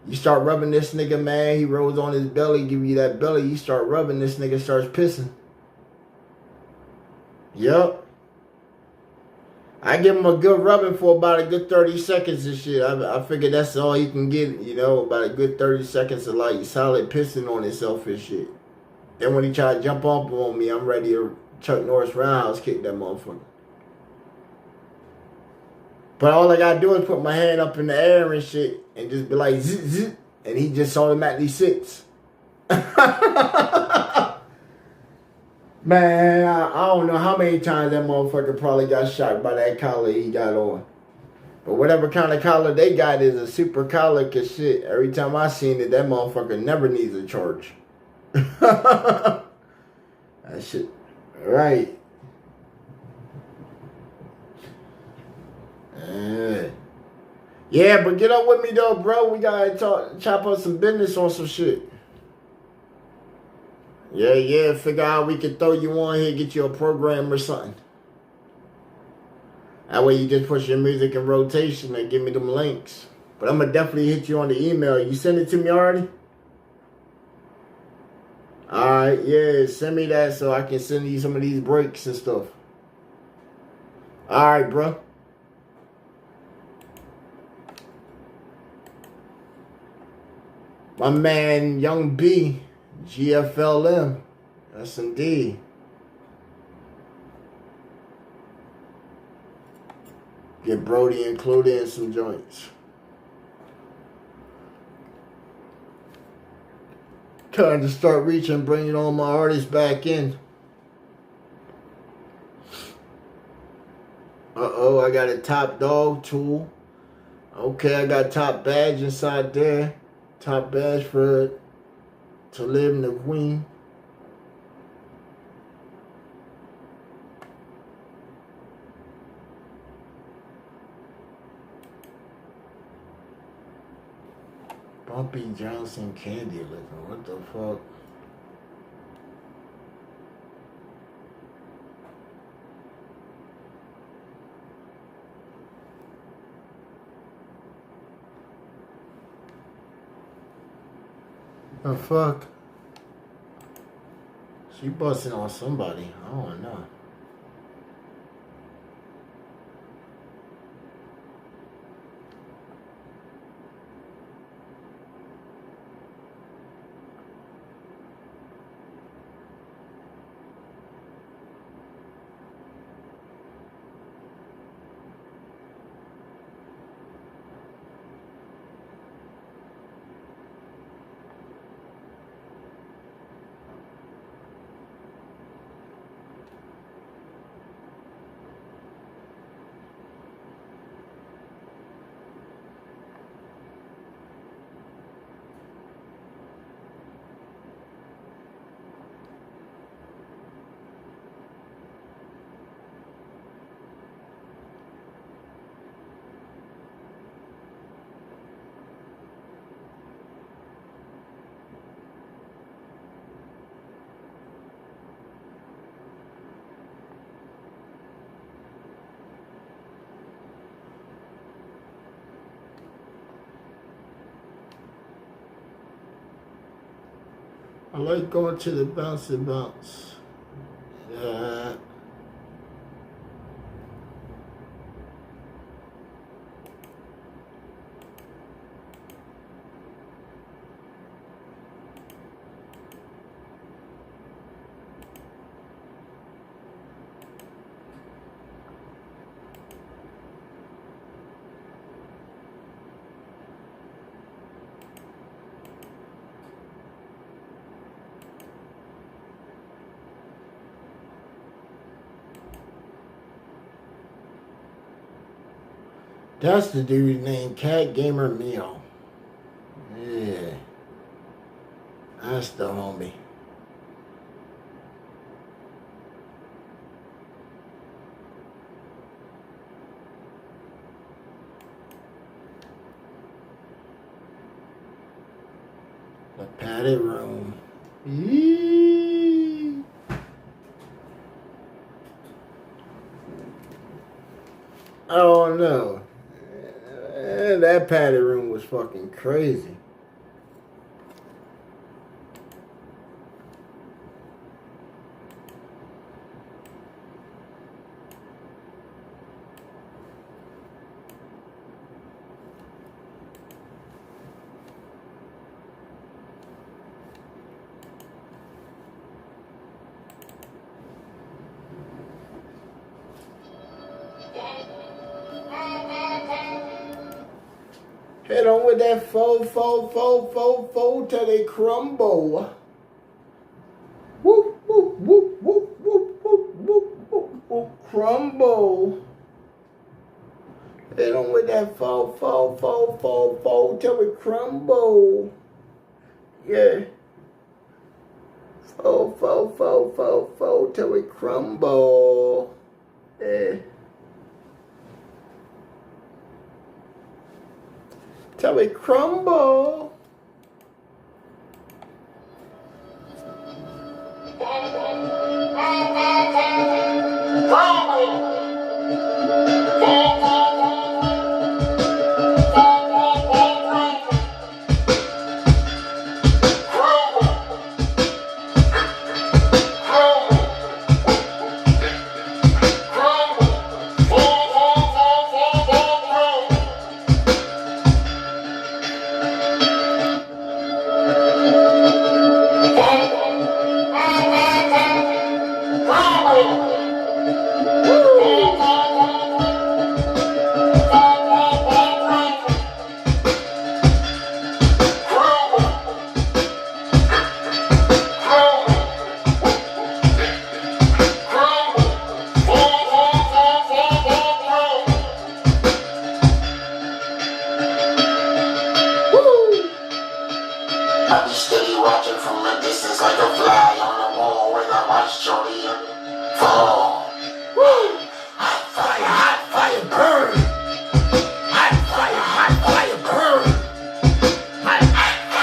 You start rubbing this nigga, man, he rolls on his belly, give you that belly. You start rubbing, this nigga starts pissing. Yup. I give him a good rubbing for about a good 30 seconds and shit. I figure that's all you can get, you know, about a good 30 seconds of like solid pissing on himself and shit. Then when he try to jump up on me, I'm ready to Chuck Norris roundhouse kick that motherfucker. But all I gotta do is put my hand up in the air and shit and just be like zit zit, and he just automatically sits. Man, I don't know how many times that motherfucker probably got shot by that collar he got on. But whatever kind of collar they got is a super collar, cause shit, every time I seen it, that motherfucker never needs a charge. That shit, right. Yeah, but get up with me though, bro. We gotta chop up some business on some shit. Yeah, figure out how we can throw you on here, get you a program or something. That way you just push your music in rotation and give me them links. But I'm going to definitely hit you on the email. You send it to me already? Alright, yeah, send me that so I can send you some of these breaks and stuff. Alright, bro. My man, Young B. GFLM. Yes, indeed. Get Brody included in some joints. Time to start reaching, bringing all my artists back in. Uh-oh. got a top dog tool. Okay, I got top badge inside there. Top badge for to live in the queen. Bumpy Johnson candy liquor. What the fuck? The fuck? She busting on somebody. I don't know. I like going to the bouncy bounce. That's the dude named Cat Gamer Meow. Yeah. That's the homie. The padded room. Yee. Oh no. That padded room was fucking crazy. Hit on with that foe till they crumble. Whoop, whoop, whoop, whoop, whoop, whoop, whoop, whoop, whoop, crumble. Hit on with that foe till we crumble. Yeah. Foe till we crumble. Yeah. Till we crumble. Kisses like a fly on the wall when I watch Johnny fall. Woo! Hot fire, burn. Hot fire, burn. Hot fire,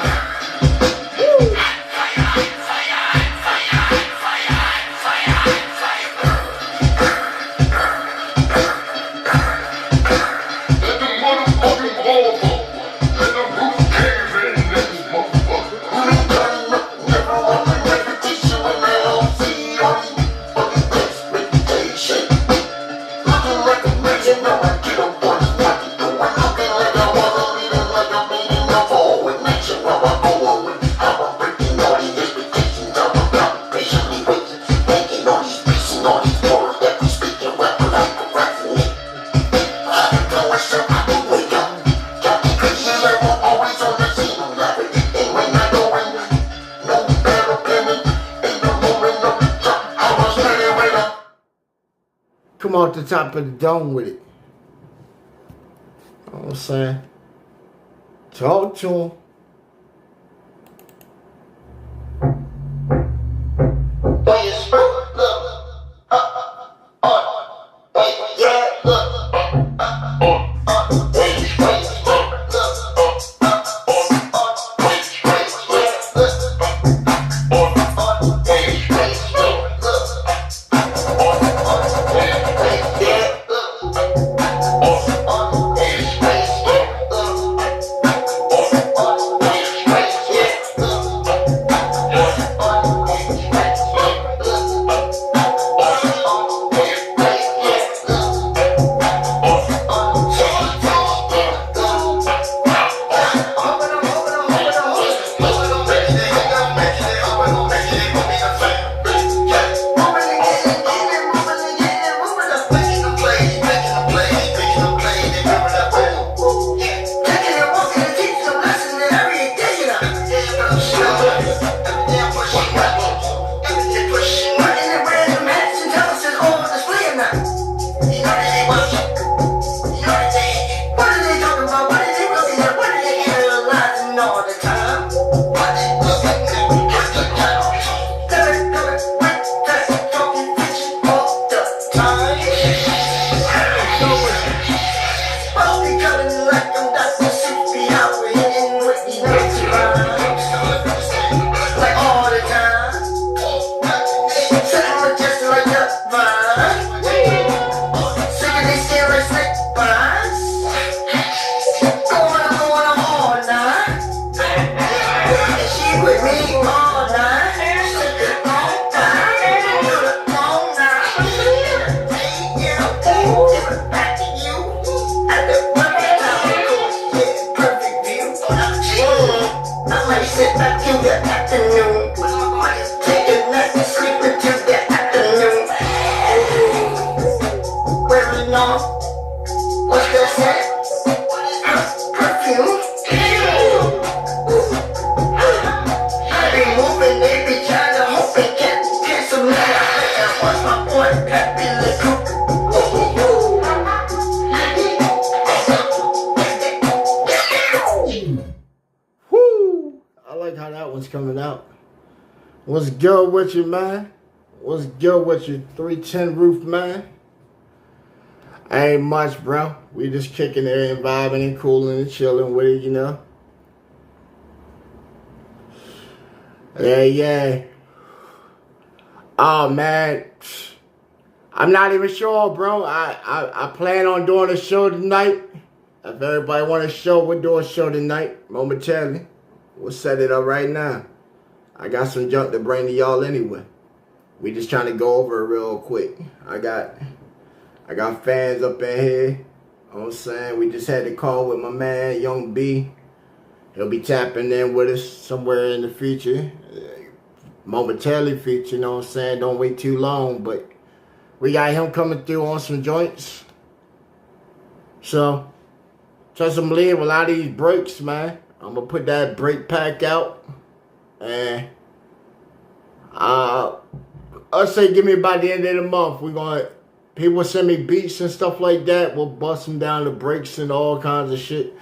burn. Woo! Hot fire, let the motherfucking ball fall. Let the roof cave in this motherfucker. Who done turn up? Never want my repetition when they don't see on me. Fucking best reputation. Looking like a legend, now I get a bunch of what you doing. Looking like I was a leader, like I'm meeting up all with nature. While I go away, how I'm breaking all these expectations. I'm about patiently waiting, making all these pieces, all these words that we speaking, rapping like procrastinate. I can go and show I can wake up. Got the crazy level, always on the scene, I'm laughing. And when I go in, no better penny. In the moment of the top, I was ready when I Come off the top of the dome with it. You know what I'm saying? Talk to him. when you spread, look, yeah, look, when you spread, look, when you spread, yeah, Coming out. What's good with you, man? What's good with you, 310 roof, man? Ain't much, bro. We just kicking there and vibing and cooling and chilling with it, you know? Yeah. Oh, man. I'm not even sure, bro. I plan on doing a show tonight. If everybody want a show, we'll do a show tonight, momentarily. We'll set it up right now. I got some junk to bring to y'all anyway. We just trying to go over it real quick. I got fans up in here. You know what I'm saying? We just had a call with my man, Young B. He'll be tapping in with us somewhere in the future. Momentarily future, you know what I'm saying? Don't wait too long, but we got him coming through on some joints. So, trust him leave a lot of these breaks, man. I'm going to put that break pack out. And I'll say give me by the end of the month. People send me beats and stuff like that. We'll bust them down to breaks and all kinds of shit.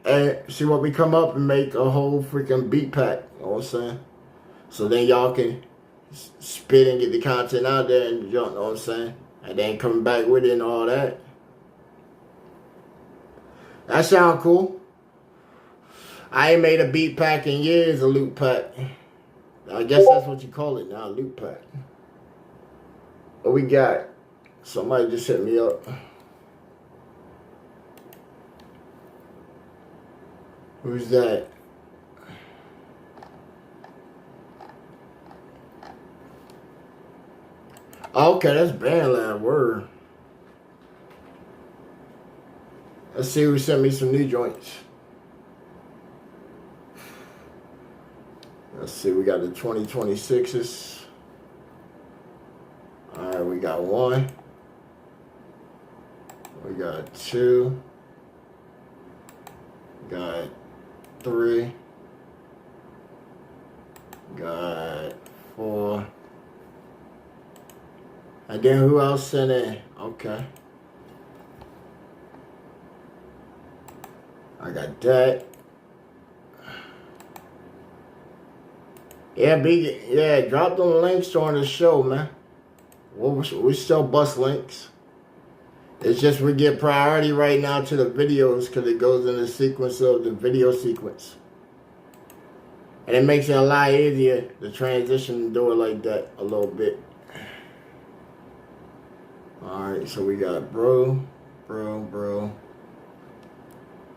And see what we come up and make a whole freaking beat pack. You know what I'm saying? So then y'all can spit and get the content out there and you know what I'm saying? And then coming back with it and all that. That sound cool. I ain't made a beat pack in years, a loop pack. I guess that's what you call it now, a loop pack. What we got? Somebody just hit me up. Who's that? Okay, that's Bandland word. Let's see who sent me some new joints. Let's see, we got the 2026s. Alright, we got 1. We got 2. Got 3. Got 4. And then who else sent in? Okay. I got that. Yeah, drop them links during the show, man. We still bust links. It's just we get priority right now to the videos because it goes in the sequence of the video sequence. And it makes it a lot easier to transition and do it like that a little bit. Alright, so we got bro.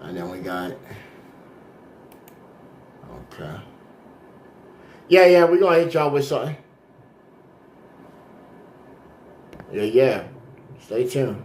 And then we got... Okay. Yeah, we're going to hit y'all with something. Yeah. Stay tuned.